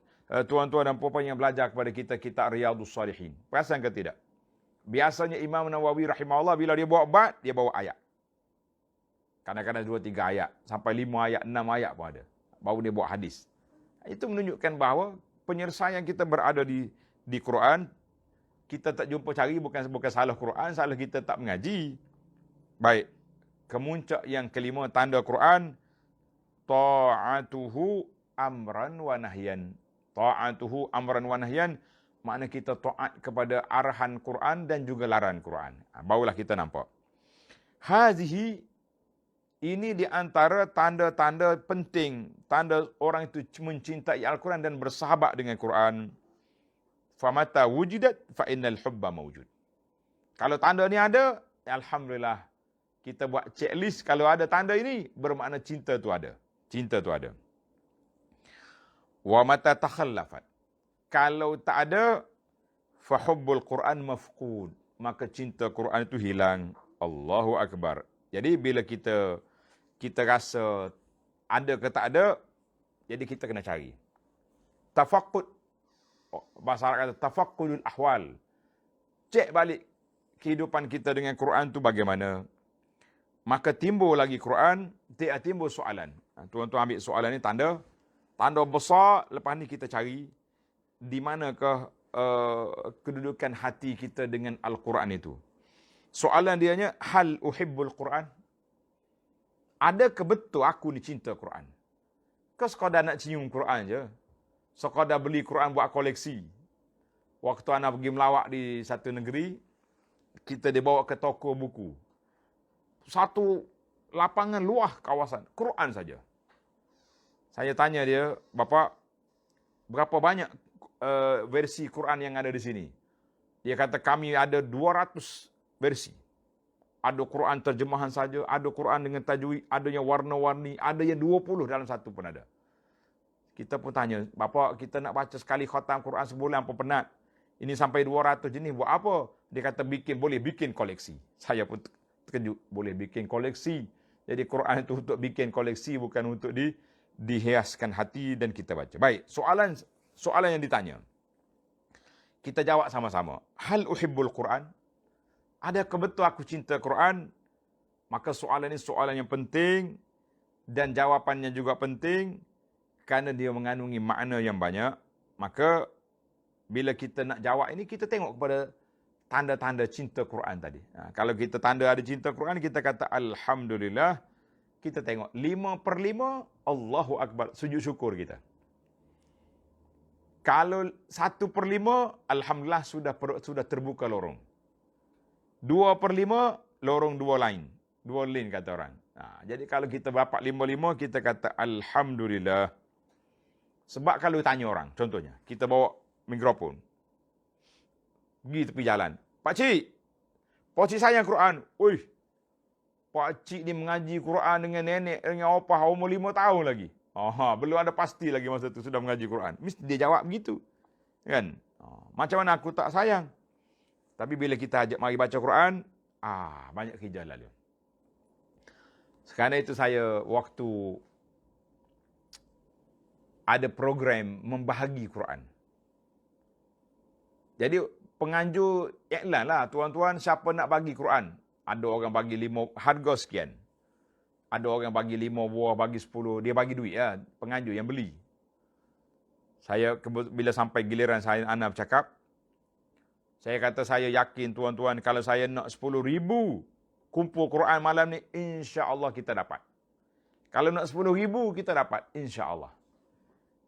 [SPEAKER 1] tuan-tuan dan puan-puan yang belajar kepada kita kitab Riyadhus Salihin. Perasan ke tidak? Biasanya Imam Nawawi rahimahullah bila dia bawa bab, dia bawa ayat. Kadang-kadang 2-3 ayat, sampai 5 ayat, 6 ayat pun ada. Baru dia bawa hadis. Itu menunjukkan bahawa penyelesaian kita berada di Quran. Kita tak jumpa cari, bukan salah Quran, salah kita tak mengaji. Baik. Kemuncak yang kelima tanda Quran, ta'atuhu amran wa nahyan. Ta'atuhu amran wa nahyan, makna kita taat kepada arahan Quran dan juga larangan Quran. Barulah kita nampak. Hazihi, ini di antara tanda-tanda penting, tanda orang itu mencintai Al-Quran dan bersahabat dengan Quran. Famata wujidat fa innal hubba mawjud. Kalau tanda ni ada, alhamdulillah kita buat checklist. Kalau ada tanda ini, bermakna cinta tu ada. Cinta tu ada. Wa mata takhallafat. Kalau tak ada, fa hubbul Quran mafqud. Maka cinta Quran itu hilang. Allahu akbar. Jadi bila kita rasa ada ke tak ada, jadi kita kena cari. Tafaqqud. Bahasa Arab kata tafaqqudul ahwal. Cek balik kehidupan kita dengan Quran tu bagaimana. Maka timbul lagi Quran, timbul soalan. Tuan-tuan ambil soalan ni tanda besar. Lepas ni kita cari di manakah kedudukan hati kita dengan Al-Quran itu. Soalan dianya, hal uhibbul Quran? Adakah betul aku ni cinta Quran? Kau sekadar nak cium Quran je? Sekadar beli Quran buat koleksi? Waktu anak pergi melawak di satu negeri, kita dibawa ke toko buku. Satu lapangan luah kawasan, Quran saja. Saya tanya dia, Bapak, berapa banyak versi Quran yang ada di sini? Dia kata, kami ada 200 versi. Ada Quran terjemahan saja, ada Quran dengan tajwid, ada yang warna-warni, ada yang 20 dalam satu pun ada. Kita pun tanya, Bapak, kita nak baca sekali khatam Quran sebulan apa penat? Ini sampai 200 jenis, buat apa? Dia kata, boleh bikin koleksi. Saya pun terkejut, boleh bikin koleksi. Jadi Quran itu untuk bikin koleksi, bukan untuk dihiaskan hati dan kita baca. Baik, soalan yang ditanya. Kita jawab sama-sama. Hal uhibbul Quran? Adakah betul aku cinta Quran? Maka soalan ini soalan yang penting dan jawapannya juga penting kerana dia mengandungi makna yang banyak. Maka bila kita nak jawab ini, kita tengok kepada tanda-tanda cinta Quran tadi. Kalau kita tanda ada cinta Quran, kita kata alhamdulillah. Kita tengok 5/5, Allahu Akbar, sujud syukur kita. Kalau 1/5, alhamdulillah sudah terbuka lorong. 2/5, lorong dua lain kata orang. Jadi kalau kita dapat 5/5, kita kata alhamdulillah. Sebab kalau tanya orang, contohnya, kita bawa mikrofon, pergi tepi jalan. Pakcik sayang Quran. Ui, pakcik ni mengaji Quran dengan nenek, dengan opah, umur 5 tahun lagi. Belum ada pasti lagi masa tu sudah mengaji Quran. Mesti dia jawab begitu. Kan? Macam mana aku tak sayang? Tapi bila kita ajak mari baca Quran, banyak kejalanan dia. Sekarang itu saya waktu ada program membahagi Quran. Jadi penganjur iklan lah, tuan-tuan siapa nak bagi Quran. Ada orang bagi 5, harga sekian. Ada orang bagi 5 buah, bagi 10, dia bagi duit lah, penganjur yang beli. Saya bila sampai giliran saya anak bercakap, saya kata saya yakin tuan-tuan kalau saya nak 10,000 kumpul Quran malam ni, insya-Allah kita dapat. Kalau nak 10,000 kita dapat, insya-Allah.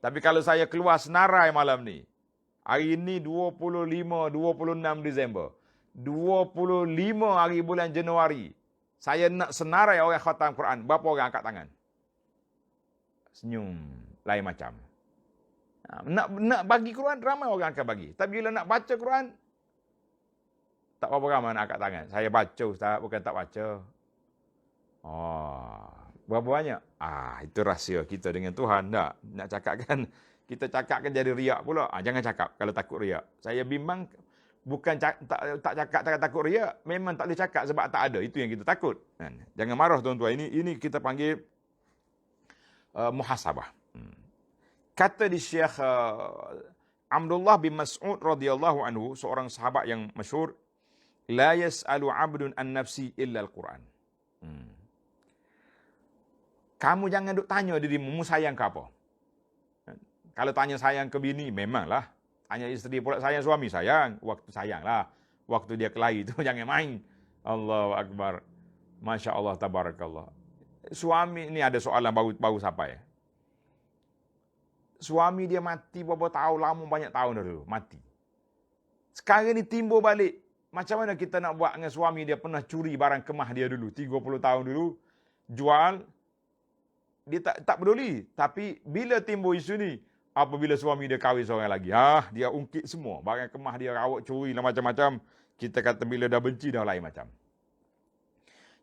[SPEAKER 1] Tapi kalau saya keluar senarai malam ni, hari ini 26 Disember, 25 hari bulan Januari, saya nak senarai orang khatam Quran, berapa orang angkat tangan? Senyum, lain macam. Nak bagi Quran, ramai orang akan bagi. Tapi bila nak baca Quran, tak berapa ramai nak angkat tangan. Saya baca Ustaz, bukan tak baca. Berapa banyak? Itu rahsia kita dengan Tuhan. Nak cakap kan, kita cakap kan jadi riak pula. Jangan cakap kalau takut riak. Saya bimbang bukan tak cakap takut riak, memang tak boleh cakap sebab tak ada. Itu yang kita takut. Jangan marah tuan-tuan. Ini kita panggil muhasabah. Kata di Syekh Abdullah bin Mas'ud radhiyallahu anhu, seorang sahabat yang masyhur, la yas'alu 'abdun an nafsi illa al-Quran. Kamu jangan duk tanya dirimu, mu sayang ke apa? Kalau tanya sayang ke bini, memanglah. Tanya isteri pula sayang suami, sayang. Waktu sayang lah. Waktu dia kelahi itu jangan main. Allahu Akbar. Masya Allah, tabarakallah. Suami, ini ada soalan baru sampai. Suami dia mati beberapa tahun, lama banyak tahun dulu. Mati. Sekarang ni timbul balik. Macam mana kita nak buat dengan suami dia pernah curi barang kemah dia dulu. 30 tahun dulu. Jual. Dia tak peduli. Tapi bila timbul isu ni, apabila suami dia kahwin seorang lagi, dia ungkit semua. Barang kemah dia rawat, curi lah macam-macam. Kita kata bila dah benci dah lain macam.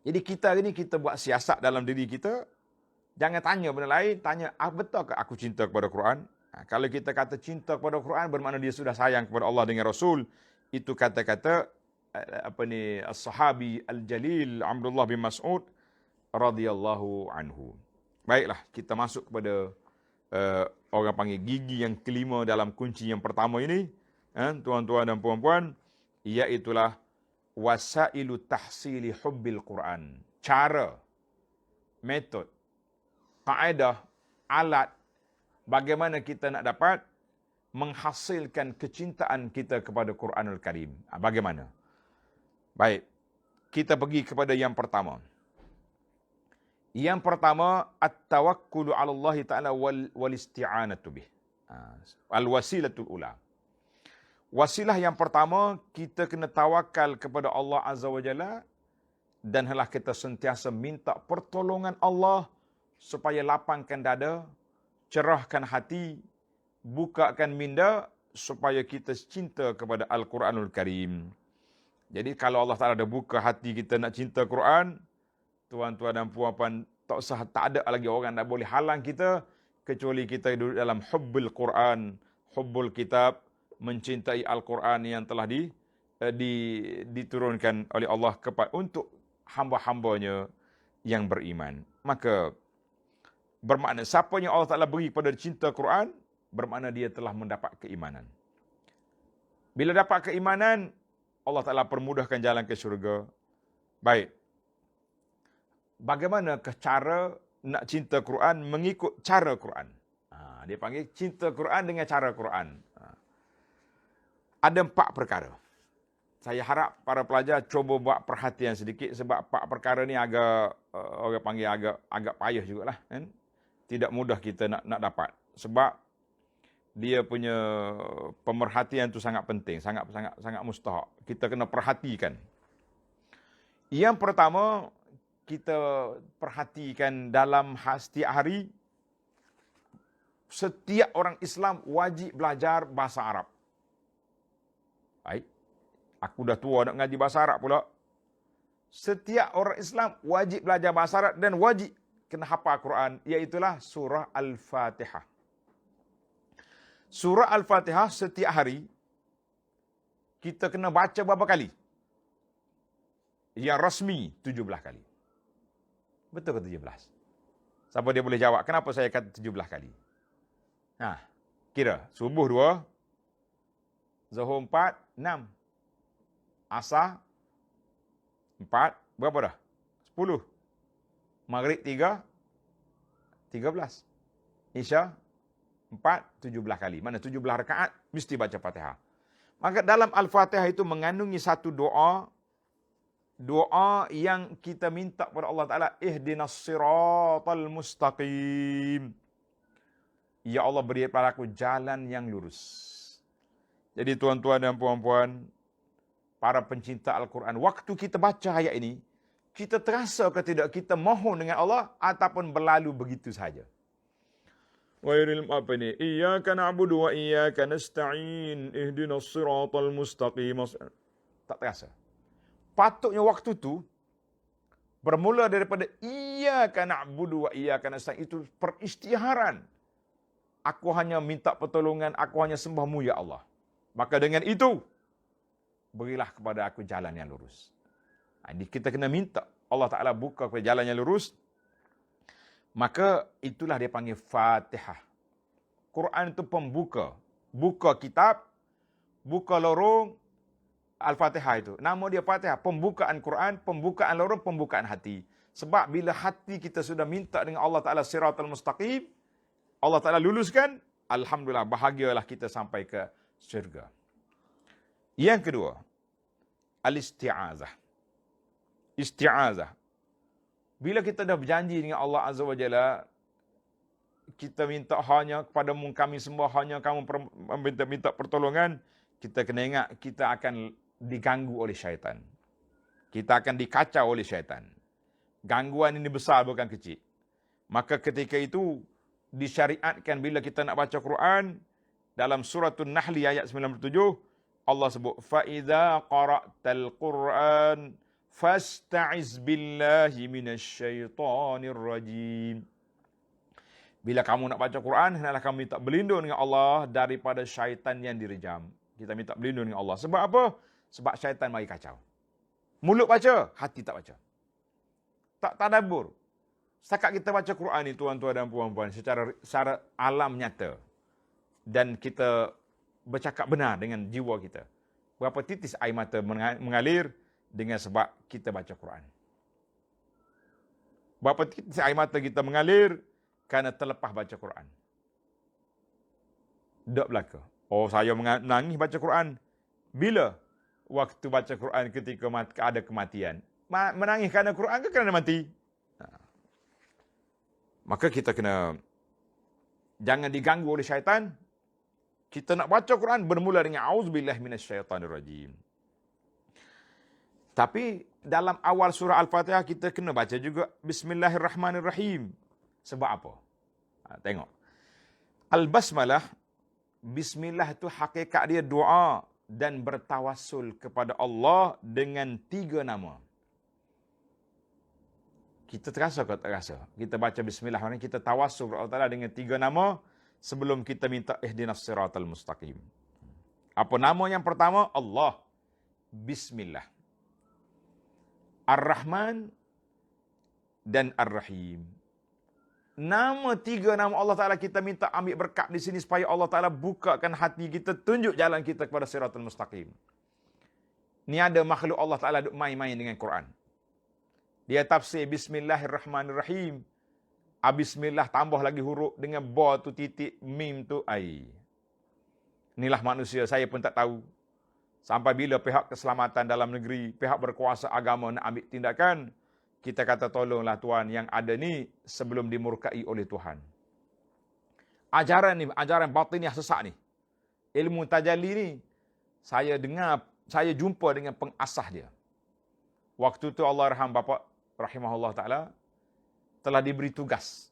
[SPEAKER 1] Jadi kita ni kita buat siasat dalam diri kita. Jangan tanya benda lain. Tanya, betul ke aku cinta kepada Quran? Kalau kita kata cinta kepada Quran, bermakna dia sudah sayang kepada Allah dengan Rasul. Itu kata-kata as-sahabi al-jalil Abdullah bin Mas'ud radhiyallahu anhu. Baiklah, kita masuk kepada orang panggil gigi yang kelima dalam kunci yang pertama ini, tuan-tuan dan puan-puan, iaitulah wasailu tahsili hubbil Quran. Cara, metod, kaedah, alat bagaimana kita nak dapat menghasilkan kecintaan kita kepada Quranul Karim. Bagaimana? Baik, kita pergi kepada yang pertama. Yang pertama, at-tawakkulu 'ala Allah Ta'ala wal isti'anatu bih. Al-wasilatul ula. Wasilah yang pertama, kita kena tawakal kepada Allah Azza wa Jalla dan hendaklah kita sentiasa minta pertolongan Allah supaya lapangkan dada, cerahkan hati, bukakan minda supaya kita cinta kepada Al-Quranul Karim. Jadi kalau Allah Ta'ala dah buka hati kita nak cinta Quran, tuan-tuan dan puan-puan, tak ada lagi orang yang boleh halang kita kecuali kita duduk dalam hubbul Quran, hubbul kitab, mencintai Al-Quran yang telah diturunkan oleh Allah untuk hamba-hambanya yang beriman. Maka bermakna siapa yang Allah Ta'ala beri kepada cinta Quran, bermakna dia telah mendapat keimanan. Bila dapat keimanan, Allah Ta'ala permudahkan jalan ke syurga. Baik. Bagaimana cara nak cinta Quran mengikut cara Quran? Dia panggil cinta Quran dengan cara Quran. Ada 4 perkara. Saya harap para pelajar cuba buat perhatian sedikit sebab 4 perkara ni agak orang panggil agak payah jugalah, kan? Tidak mudah kita nak dapat sebab dia punya pemerhatian tu sangat penting, sangat mustahak. Kita kena perhatikan. Yang pertama, kita perhatikan dalam setiap hari, setiap orang Islam wajib belajar bahasa Arab. Baik. Aku dah tua nak ngaji bahasa Arab pula. Setiap orang Islam wajib belajar bahasa Arab dan wajib kena hafal Quran, iaitulah surah Al-Fatihah. Surah Al-Fatihah setiap hari kita kena baca berapa kali? Yang rasmi 17 kali. Betul ke 17? Siapa dia boleh jawab? Kenapa saya kata 17 kali? Kira. Subuh 2, Zuhur 4, 6. Asar 4, berapa dah? 10. Maghrib 3, 13. Isya 4, 17 kali. Mana 17 rakaat, mesti baca Fatihah. Maka dalam Al-Fatihah itu mengandungi satu doa yang kita minta kepada Allah Ta'ala, ihdinas siratal mustaqim. Ya Allah, beri kepada aku jalan yang lurus. Jadi tuan-tuan dan puan-puan, para pencinta Al-Quran, waktu kita baca ayat ini, kita terasa ke tidak kita mohon dengan Allah ataupun berlalu begitu saja. Iyyaka na'budu wa iyyaka nasta'in ihdinas siratal mustaqim. Tak terasa. Patutnya waktu tu Bermula daripada iyyaka na'budu wa iyyaka nasta'in, itu peristiharan. Aku hanya minta pertolongan, aku hanya sembahmu ya Allah. Maka dengan itu, berilah kepada aku jalan yang lurus. Jadi kita kena minta Allah Ta'ala buka kepada jalan yang lurus. Maka itulah dia panggil Fatihah. Quran itu pembuka. Buka kitab, buka lorong, Al-Fatihah itu. Nama dia Fatihah. Pembukaan Quran, pembukaan lorong, pembukaan hati. Sebab bila hati kita sudah minta dengan Allah Ta'ala siratal mustaqim, Allah Ta'ala luluskan, alhamdulillah, bahagialah kita sampai ke syurga. Yang kedua, al-isti'azah. Isti'azah. Bila kita dah berjanji dengan Allah Azza wa Jalla, kita minta hanya kepadamu kami semua, hanya kamu minta pertolongan, kita kena ingat kita akan diganggu oleh syaitan. Kita akan dikacau oleh syaitan. Gangguan ini besar bukan kecil. Maka ketika itu disyariatkan bila kita nak baca Quran, dalam suratul Nahl ayat 97, Allah sebut, فَإِذَا قَرَأْتَ الْقُرْآنِ فَاسْتَعِذْ بِاللَّهِ مِنَ الشَّيْطَانِ الرَّجِيمِ. Bila kamu nak baca Quran, hendaklah kamu minta berlindung dengan Allah daripada syaitan yang direjam. Kita minta berlindung dengan Allah. Sebab apa? Sebab syaitan mari kacau. Mulut baca, hati tak baca. Tak tadabbur. Setakat kita baca Quran ni, tuan-tuan dan puan-puan, secara alam nyata. Dan kita bercakap benar dengan jiwa kita. Berapa titis air mata mengalir dengan sebab kita baca Quran. Berapa titis air mata kita mengalir kerana terlepas baca Quran. Tak belaka. Oh, saya menangis baca Quran. Bila? Waktu baca Quran ketika ada kematian. Menangis kerana Quran ke kerana mati? Maka kita kena jangan diganggu oleh syaitan. Kita nak baca Quran bermula dengan auzubillahi minasyaitanirrajim. Tapi dalam awal surah Al-Fatihah kita kena baca juga Bismillahirrahmanirrahim. Sebab apa? Tengok. Al-Basmalah, Bismillah itu hakikat dia doa dan bertawassul kepada Allah dengan 3 nama. Kita terasa atau tak terasa? Kita baca Bismillah, kita tawassul kepada Allah Ta'ala dengan 3 nama sebelum kita minta ihdinas siratal mustaqim. Apa nama yang pertama? Allah. Bismillah. Ar-Rahman dan Ar-Rahim. Nama 3 nama Allah Ta'ala kita minta ambil berkat di sini supaya Allah Ta'ala bukakan hati kita, tunjuk jalan kita kepada siratul mustaqim. Ni ada makhluk Allah Ta'ala duk main-main dengan Quran. Dia tafsir Bismillahirrahmanirrahim. Bismillah tambah lagi huruf dengan ba tu titik, mim tu ai. Inilah manusia, saya pun tak tahu. Sampai bila pihak keselamatan dalam negeri, pihak berkuasa agama nak ambil tindakan, kita kata tolonglah Tuhan yang ada ni sebelum dimurkai oleh Tuhan. Ajaran ni, ajaran batiniah sesak ni. Ilmu tajalli ni, saya dengar, saya jumpa dengan pengasah dia. Waktu tu Allah raham bapa rahimahullah ta'ala telah diberi tugas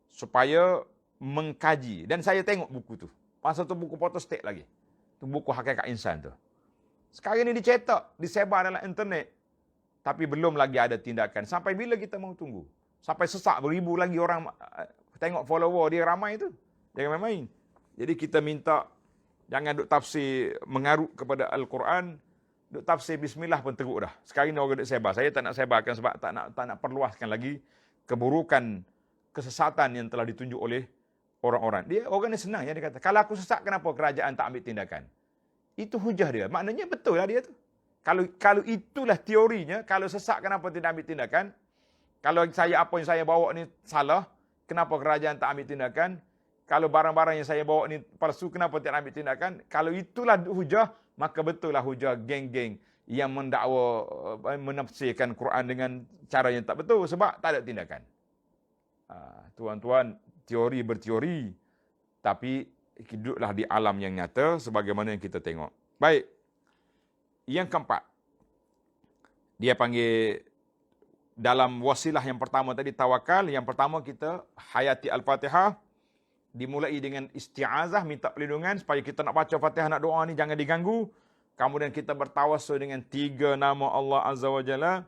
[SPEAKER 1] supaya mengkaji. Dan saya tengok buku tu. Masa tu buku photostat lagi. Tu buku Hakikat Insan tu. Sekarang ni dicetak, disebar dalam internet. Tapi belum lagi ada tindakan. Sampai bila kita mau tunggu? Sampai sesak beribu lagi orang tengok follower dia ramai tu. Jangan main-main. Jadi kita minta jangan duk tafsir mengarut kepada Al-Quran. Duk tafsir Bismillah pun teruk dah. Sekarang ni orang duk sebar. Saya tak nak sebarkan sebab tak nak perluaskan lagi keburukan, kesesatan yang telah ditunjuk oleh orang-orang. Orang ni senang ya, dia kata, kalau aku sesat kenapa kerajaan tak ambil tindakan? Itu hujah dia. Maknanya betul lah dia tu. Kalau itulah teorinya, kalau sesat kenapa tidak ambil tindakan? Kalau apa yang saya bawa ni salah, kenapa kerajaan tak ambil tindakan? Kalau barang-barang yang saya bawa ni palsu, kenapa tidak ambil tindakan? Kalau itulah hujah, maka betul lah hujah geng-geng yang mendakwa, menafsirkan Quran dengan cara yang tak betul sebab tak ada tindakan. Tuan-tuan, teori berteori, tapi hiduplah di alam yang nyata sebagaimana yang kita tengok. Baik. Yang keempat, dia panggil dalam wasilah yang pertama tadi tawakal. Yang pertama kita hayati Al-Fatihah, dimulai dengan isti'azah, minta perlindungan supaya kita nak baca Fatihah, nak doa ni jangan diganggu. Kemudian kita bertawassul dengan 3 nama Allah Azza wa Jalla.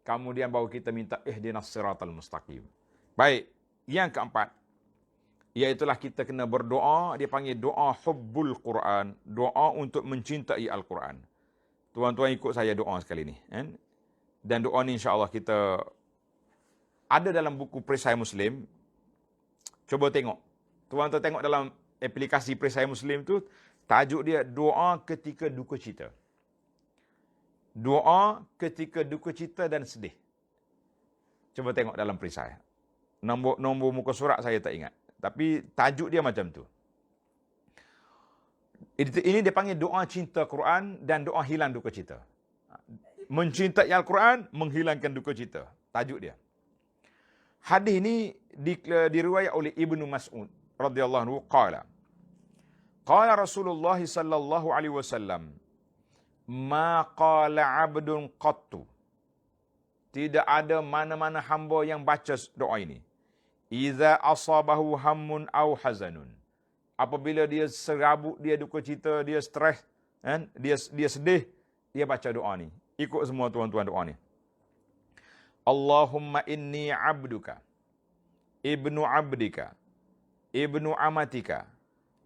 [SPEAKER 1] Kemudian baru kita minta ihdinas siratal mustaqim. Baik, yang keempat, iaitulah kita kena berdoa, dia panggil doa hubbul Quran, doa untuk mencintai Al-Quran. Tuan-tuan ikut saya doa sekali ni. Kan? Dan doa ni insya-Allah kita ada dalam buku Perisai Muslim. Coba tengok. Tuan-tuan tengok dalam aplikasi Perisai Muslim tu, tajuk dia doa ketika duka cita. Doa ketika duka cita dan sedih. Coba tengok dalam perisai. Nombor muka surat saya tak ingat. Tapi tajuk dia macam tu. Ini dia panggil doa cinta Quran dan doa hilang duka cita. Mencintai Al-Quran, menghilangkan duka cita. Tajuk dia. Hadis ini diriwayat oleh Ibnu Mas'ud radhiyallahu anhu qala. Qala Rasulullah sallallahu alaihi wasallam, "Ma qala 'abdun qattu." Tidak ada mana-mana hamba yang baca doa ini. Iza asabahu hammun aw hazanun. Apabila dia serabut, dia duka cita, dia stres, kan? Dia sedih, dia baca doa ni. Ikut semua tuan-tuan doa ni. Allahumma inni abduka, ibnu abdika, ibnu amatika,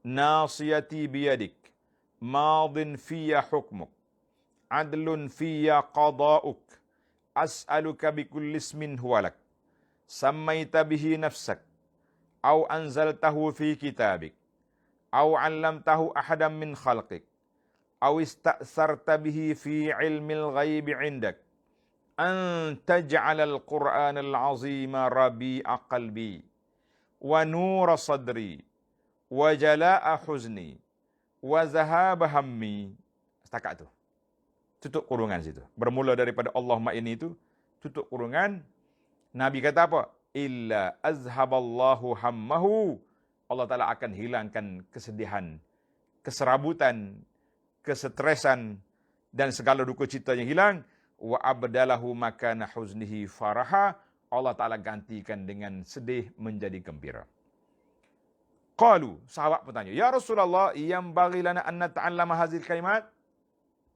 [SPEAKER 1] nasiyati biyadik, madin fiyya hukmuk, adlun fiyya qada'uk, as'aluka bikulli ismin huwalak, sammaita bihi nafsak, au anzaltahu fi kitabik, au 'allamtahu ahadan min khalqik, au ista'sarta bihi fi ilmil ghaibi 'indak, an taj'alal Qur'anal 'azima rabi'a qalbi, wa nura sadri, wa jala'a huzni, wa zahaba hammi. Setakat tu. Tutup kurungan situ. Bermula daripada Allahumma ini itu, tutup kurungan. Nabi kata apa? Illa azhaballahu hammahu. Allah Ta'ala akan hilangkan kesedihan, keserabutan, kesetresan, dan segala duka cita yang hilang. Wa abdalahu makana huznihi faraha. Allah Ta'ala gantikan dengan sedih menjadi gembira. Qalu, sahabat bertanya, Ya Rasulullah, yang bagi lana an nata'allama hazil kalimat?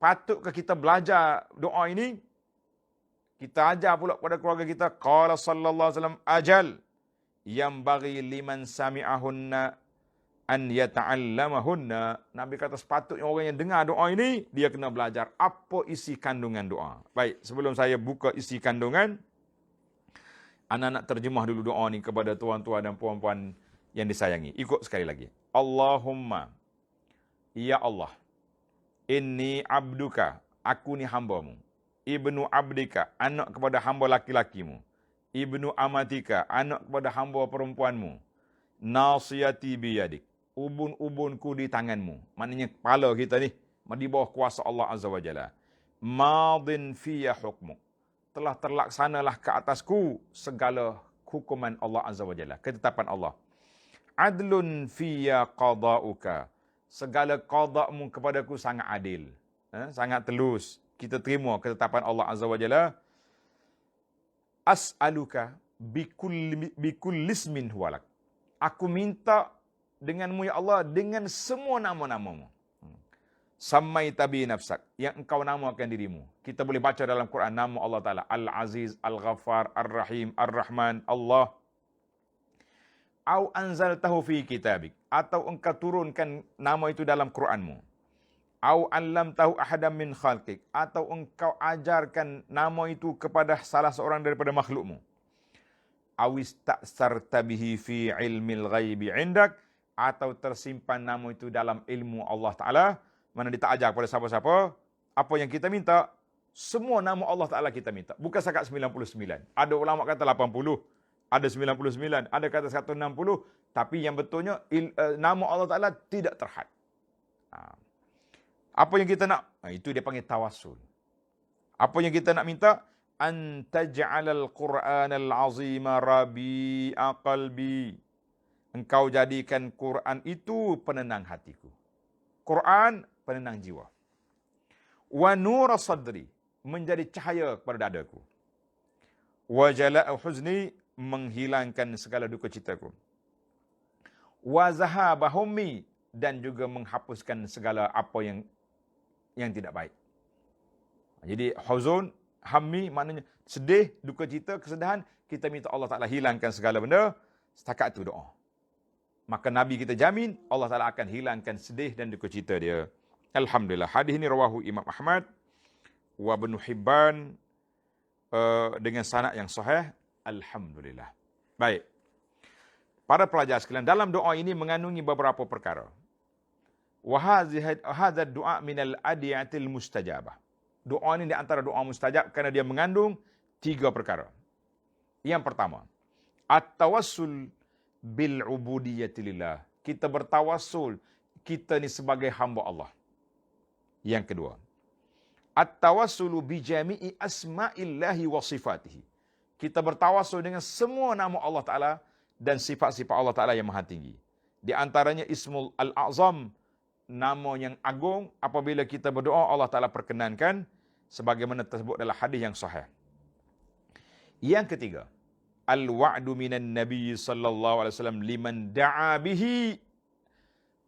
[SPEAKER 1] Patutkah kita belajar doa ini? Kita ajar pula kepada keluarga kita. Qala sallallahu alaihi wasallam, ajal. Yang bagi liman sami'ahunna an yata'allamahunna. Nabi kata sepatutnya orang yang dengar doa ini, dia kena belajar apa isi kandungan doa. Baik, sebelum saya buka isi kandungan, anak-anak terjemah dulu doa ni kepada tuan-tuan dan puan-puan yang disayangi. Ikut sekali lagi. Allahumma, ya Allah, inni abduka, aku ni hambamu. Ibnu abdika, anak kepada hamba laki-lakimu. Ibnu amatika, anak kepada hamba perempuanmu. Nasiyati biyadik, ubun-ubunku di tanganmu. Maknanya kepala kita ni di bawah kuasa Allah Azza wa Jalla. Madin fiyya hukmuk, telah terlaksanalah ke atasku segala hukuman Allah Azza wa Jalla, ketetapan Allah. Adlun fiyya qada'uka, segala qada'mu kepadaku sangat adil, sangat telus. Kita terima ketetapan Allah Azza wa Jalla. As'aluka bikulli ismin huwalak, aku minta denganmu ya Allah dengan semua nama-namamu. Sammaita bi nafsak, yang engkau namakan dirimu. Kita boleh baca dalam Quran nama Allah Ta'ala. Al-Aziz, Al-Ghaffar, Ar-Rahim, Ar-Rahman, Allah. Au anzaltahu fi kitabik, atau engkau turunkan nama itu dalam Quranmu. Au 'allamtahu ahadan min khalqik, atau engkau ajarkan nama itu kepada salah seorang daripada makhlukmu. Au ista'sarta bihi fi ilmil ghaibi 'indak, atau tersimpan nama itu dalam ilmu Allah Ta'ala. Mana dia tak ajar kepada siapa-siapa. Apa yang kita minta, semua nama Allah Ta'ala kita minta. Bukan setakat 99. Ada ulama kata 80, ada 99, ada kata 160. Tapi yang betulnya, nama Allah Ta'ala tidak terhad. Apa yang kita nak? Itu dia panggil tawassul. Apa yang kita nak minta? An taj'alal Qur'anal 'azima rabi'a qalbi. Engkau jadikan Quran itu penenang hatiku. Quran penenang jiwa. Wa nura sadri, menjadi cahaya kepada dadaku. Wa jala'a huzni, menghilangkan segala duka citaku. Wa zahaba hummi, dan juga menghapuskan segala apa yang tidak baik. Jadi huzun, Hammi maknanya sedih, duka cita, kesedihan. Kita minta Allah Ta'ala hilangkan segala benda. Setakat itu doa. Maka Nabi kita jamin Allah Ta'ala akan hilangkan sedih dan duka cita dia. Alhamdulillah. Hadis ini rawahu Imam Ahmad wa Ibnu Hibban dengan sanad yang sahih. Alhamdulillah. Baik. Para pelajar sekalian, dalam doa ini mengandungi beberapa perkara. Wa hadza du'a minal adiyatil mustajabah. Doa ini di antara doa mustajab kerana dia mengandung 3 perkara. Yang pertama, at-tawassul bil ubudiyyati lillah. Kita bertawassul, kita ni sebagai hamba Allah. Yang kedua, at-tawassulu bi jami'i asma'illahi wa sifatihi. Kita bertawassul dengan semua nama Allah Ta'ala dan sifat-sifat Allah Ta'ala yang maha tinggi. Di antaranya Ismul Al-A'zam, nama yang agung. Apabila kita berdoa, Allah Ta'ala perkenankan sebagaimana tersebut dalam hadis yang sahih. Yang ketiga, al-wa'du minan Nabi sallallahu alaihi wasallam liman da'a bihi.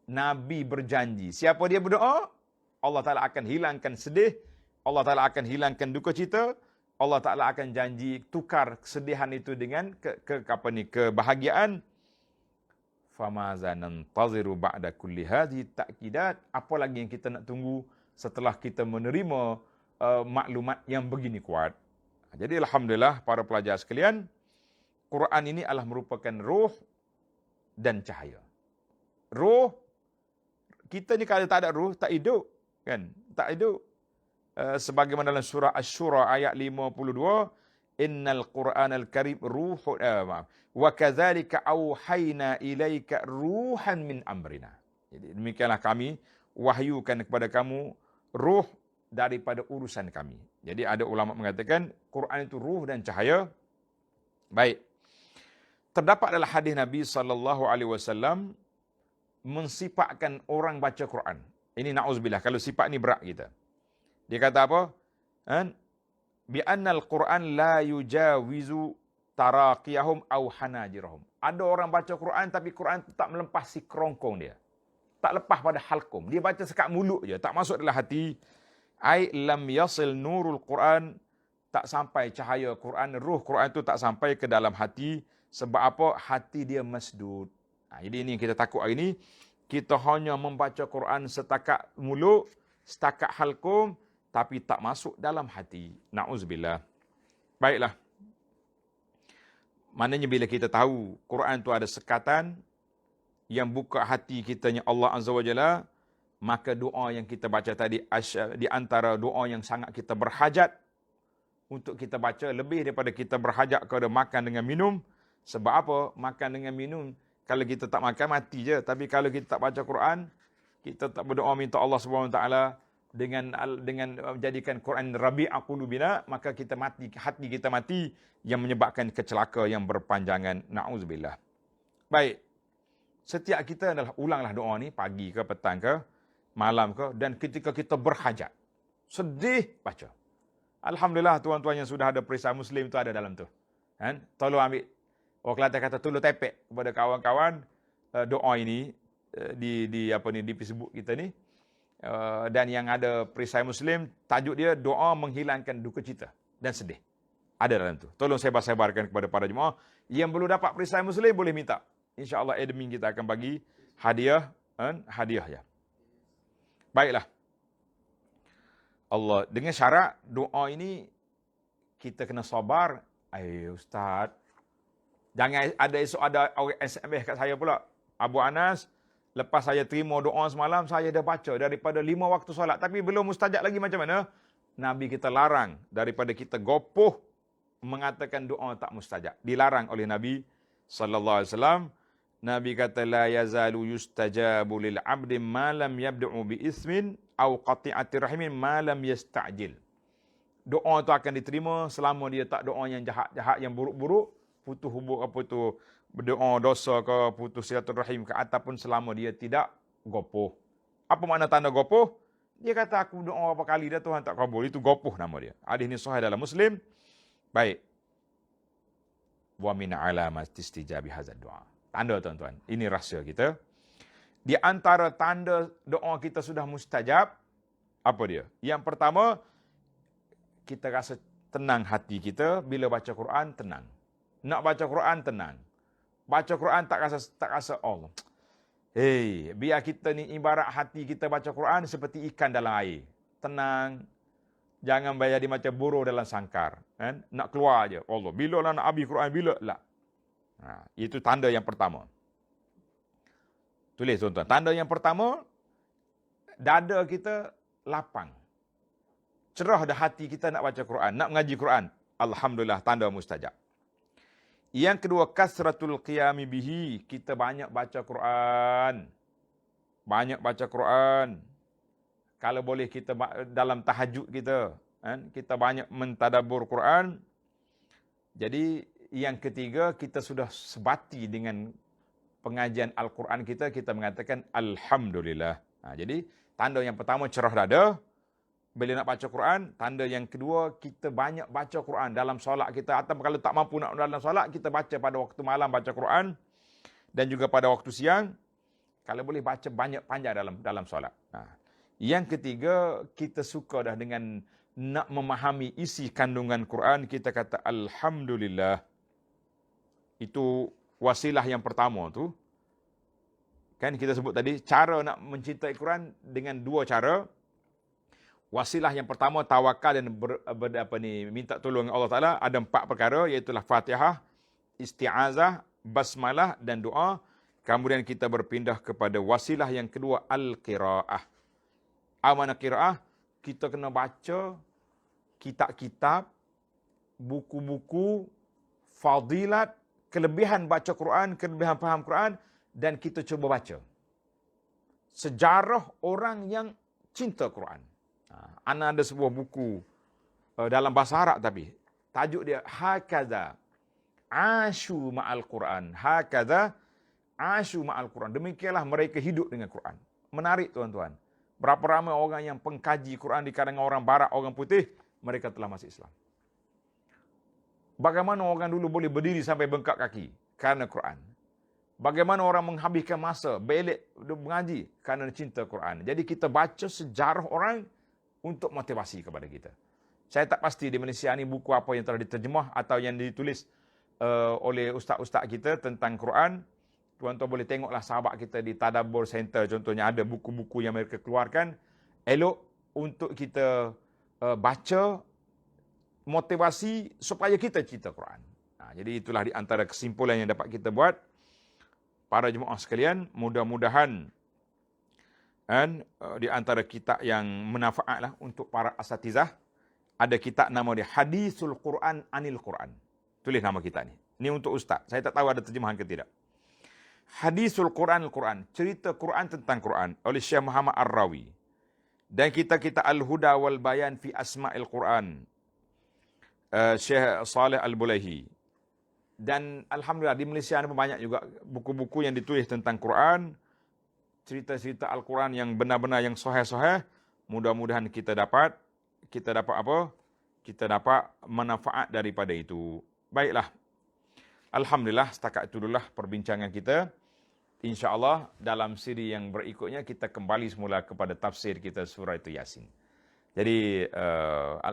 [SPEAKER 1] Nabi berjanji, siapa dia berdoa, Allah Ta'ala akan hilangkan sedih, Allah Ta'ala akan hilangkan duka cita, Allah Ta'ala akan janji tukar kesedihan itu dengan kebahagiaan. Famaza nantaziru ba'da kulli hadhihi ta'kidat. Apa lagi yang kita nak tunggu setelah kita menerima maklumat yang begini kuat. Jadi alhamdulillah para pelajar sekalian, Quran ini adalah merupakan ruh dan cahaya. Ruh, kita ni kalau tak ada ruh, tak hidup. Kan? Tak hidup. Sebagaimana dalam surah Asy-Syura ayat 52, Innal Qur'anal Karim ruhun wa kadzalika auhayna ilaika ruhan min amrina. Jadi demikianlah kami wahyukan kepada kamu ruh daripada urusan kami. Jadi ada ulama mengatakan Quran itu ruh dan cahaya. Baik. Terdapat dalam hadis Nabi sallallahu alaihi wasallam mensifatkan orang baca Quran. Ini na'uzubillah, kalau sifat ni berat kita. Dia kata apa? Bi annal Quran la yujawizu taraqiyahum aw hanajirahum. Ada orang baca Quran tapi Quran tak melempasi kerongkong dia. Tak lepas pada halqum. Dia baca sekat mulut je, tak masuk dalam hati. Ai lam yasil nurul Quran, tak sampai cahaya Quran, ruh Quran itu tak sampai ke dalam hati. Sebab apa? Hati dia masdud. Jadi ini yang kita takut hari ini. Kita hanya membaca Quran setakat mulut, setakat halqum, tapi tak masuk dalam hati. Na'uzubillah. Baiklah. Maknanya bila kita tahu Quran itu ada sekatan yang buka hati kitanya Allah Azza wa Jalla, maka doa yang kita baca tadi di antara doa yang sangat kita berhajat untuk kita baca lebih daripada kita berhajat kepada makan dengan minum. Sebab apa? Makan dengan minum, kalau kita tak makan mati je. Tapi kalau kita tak baca Quran, kita tak berdoa minta Allah Subhanahu Wa Taala dengan menjadikan Quran rabi'a qulubina, maka kita mati, hati kita mati, yang menyebabkan kecelaka yang berpanjangan. Na'udzubillah. Baik. Setiap kita adalah ulanglah doa ni pagi ke petang ke malam ke, dan ketika kita berhajat, sedih, baca. Alhamdulillah tuan-tuan yang sudah ada perisai Muslim tu ada dalam tu. Kan? Tolong ambil. Orang Kelantan kata tolong tepek kepada kawan-kawan doa ini di Facebook kita ni. Dan yang ada perisai Muslim, tajuk dia doa menghilangkan duka cita dan sedih. Ada dalam tu. Tolong sebar-sebarkan kepada para jemaah. Yang belum dapat perisai Muslim boleh minta. InsyaAllah admin kita akan bagi hadiah. Hadiah ya. Baiklah. Allah, dengan syarat doa ini kita kena sabar. Ustaz, jangan ada esok ada orang SMS kat saya pula. Abu Anas, lepas saya terima doa semalam, saya dah baca daripada 5 waktu solat. Tapi belum mustajab lagi, macam mana? Nabi kita larang daripada kita gopoh mengatakan doa tak mustajab. Dilarang oleh Nabi SAW. Nabi kata, la yazalu yustajabu lil abdi ma lam yabda'u bi ismin au qati'ati rahimin ma lam yasta'jil. Doa itu akan diterima selama dia tak doa yang jahat-jahat, yang buruk-buruk, putus hubung apa tu, berdoa dosa ke, putus silaturahim ke, ataupun selama dia tidak gopoh. Apa makna tanda gopoh? Dia kata aku doa berapa kali dah Tuhan tak kabul. Itu gopoh nama dia. Hadis ini sahih dalam Muslim. Baik. Wa min alamati istijabi hadzal doa. Tanda tuan-tuan. Ini rahsia kita. Di antara tanda doa kita sudah mustajab, apa dia? Yang pertama, kita rasa tenang hati kita. Bila baca Quran, tenang. Nak baca Quran, tenang. Baca Quran tak rasa Allah. Hei, biar kita ni ibarat hati kita baca Quran seperti ikan dalam air. Tenang. Jangan jadi macam burung dalam sangkar. Kan? Nak keluar aja. Allah, bila lah nak habis Quran, bila lah. Itu tanda yang pertama. Tulis tuan-tuan. Tanda yang pertama, dada kita lapang. Cerah dah hati kita nak baca Quran, nak mengaji Quran. Alhamdulillah, tanda mustajab. Yang kedua, kasratul qiyami bihi. Kita banyak baca Quran. Banyak baca Quran. Kalau boleh kita dalam tahajud kita. Kan? Kita banyak mentadabbur Quran. Jadi yang ketiga, kita sudah sebati dengan pengajian Al-Quran kita. Kita mengatakan Alhamdulillah. Jadi tanda yang pertama, cerah dada. Bila nak baca Quran, tanda yang kedua, kita banyak baca Quran dalam solat kita. Atau kalau tak mampu nak dalam solat, kita baca pada waktu malam baca Quran. Dan juga pada waktu siang. Kalau boleh baca banyak panjang dalam solat. Yang ketiga, kita suka dah dengan nak memahami isi kandungan Quran. Kita kata Alhamdulillah. Itu wasilah yang pertama tu. Kan kita sebut tadi, cara nak mencintai Quran dengan dua cara. Wasilah yang pertama, tawakal dan minta tolong Allah Ta'ala. Ada 4 perkara, iaitulah Fatihah, isti'azah, basmalah dan doa. Kemudian kita berpindah kepada wasilah yang kedua, al-qira'ah. Amanah qira'ah, kita kena baca kitab-kitab, buku-buku, fadilat, kelebihan baca Quran, kelebihan faham Quran, dan kita cuba baca sejarah orang yang cinta Quran. Ana ada sebuah buku dalam bahasa Arab tapi tajuk dia Hakadha Ashu Ma'al Quran. Hakadha Ashu Ma'al Quran. Demikianlah mereka hidup dengan Quran. Menarik tuan-tuan. Berapa ramai orang yang pengkaji Quran di kalangan orang barat, orang putih, mereka telah masuk Islam. Bagaimana orang dulu boleh berdiri sampai bengkak kaki? Kerana Quran. Bagaimana orang menghabiskan masa belik mengaji? Kerana cinta Quran. Jadi kita baca sejarah orang untuk motivasi kepada kita. Saya tak pasti di Malaysia ni buku apa yang telah diterjemah atau yang ditulis oleh ustaz-ustaz kita tentang Quran. Tuan-tuan boleh tengoklah sahabat kita di Tadabbur Center. Contohnya ada buku-buku yang mereka keluarkan. Elok untuk kita baca, motivasi supaya kita cinta Quran. Jadi itulah di antara kesimpulan yang dapat kita buat. Para jemaah sekalian, mudah-mudahan di antara kitab yang manfaatlah untuk para asatizah. Ada kitab nama dia Hadisul Quran Anil Quran. Tulis nama kitab ni. Ini untuk ustaz. Saya tak tahu ada terjemahan ke tidak. Hadisul Quran Al-Quran. Cerita Quran tentang Quran. Oleh Syekh Muhammad Ar-Rawi. Dan kita Al-Huda wal Bayan fi Asma'il Quran. Syekh Saleh Al-Bulaihi. Dan Alhamdulillah di Malaysia ada banyak juga buku-buku yang ditulis tentang Quran. Cerita-cerita Al-Quran yang benar-benar yang sahih-sahih. Mudah-mudahan kita dapat apa? Kita dapat manfaat daripada itu. Baiklah. Alhamdulillah, setakat itu dululah perbincangan kita. InsyaAllah dalam siri yang berikutnya kita kembali semula kepada tafsir kita surah itu Yasin. Jadi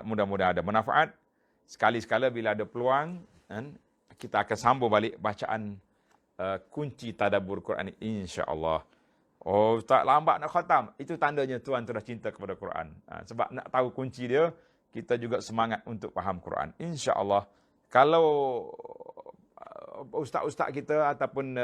[SPEAKER 1] mudah-mudahan ada manfaat. Sekali-sekala bila ada peluang, kita akan sambung balik bacaan kunci tadabbur Quran insya-Allah. Oh, tak lambat nak khatam. Itu tandanya tuan sudah cinta kepada Quran. Sebab nak tahu kunci dia, kita juga semangat untuk faham Quran. Insya-Allah. Kalau ustaz-ustaz kita ataupun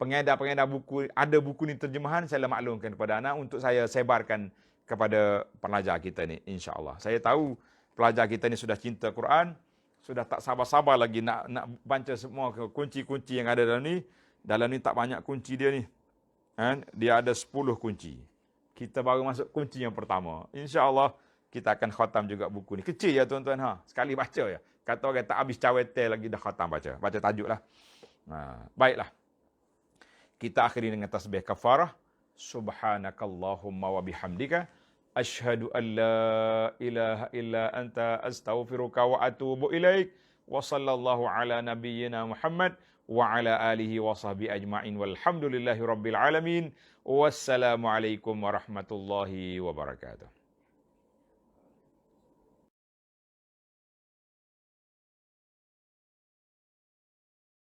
[SPEAKER 1] pengedar-pengedar buku, ada buku ni terjemahan, saya maklumkan kepada anda untuk saya sebarkan kepada pelajar kita ni insya-Allah. Saya tahu pelajar kita ni sudah cinta Quran, sudah tak sabar-sabar lagi nak baca semua kunci-kunci yang ada dalam ni. Dalam ni tak banyak kunci dia ni. Dia ada 10 kunci. Kita baru masuk kunci yang pertama. InsyaAllah kita akan khatam juga buku ni. Kecil ya tuan-tuan. Sekali baca ya. Kata orang tak habis cawetel lagi dah khatam baca. Baca tajuk lah. Baiklah. Kita akhiri dengan tasbih kafarah. Subhanakallahumma wa bihamdika. Ashhadu an la ilaha illa anta astaghfiruka wa atubu ilaik. Wa sallallahu ala nabiyyina Muhammad wa ala alihi wa sahbihi ajma'in walhamdulillahi rabbil alamin. Wassalamualaikum warahmatullahi wabarakatuh.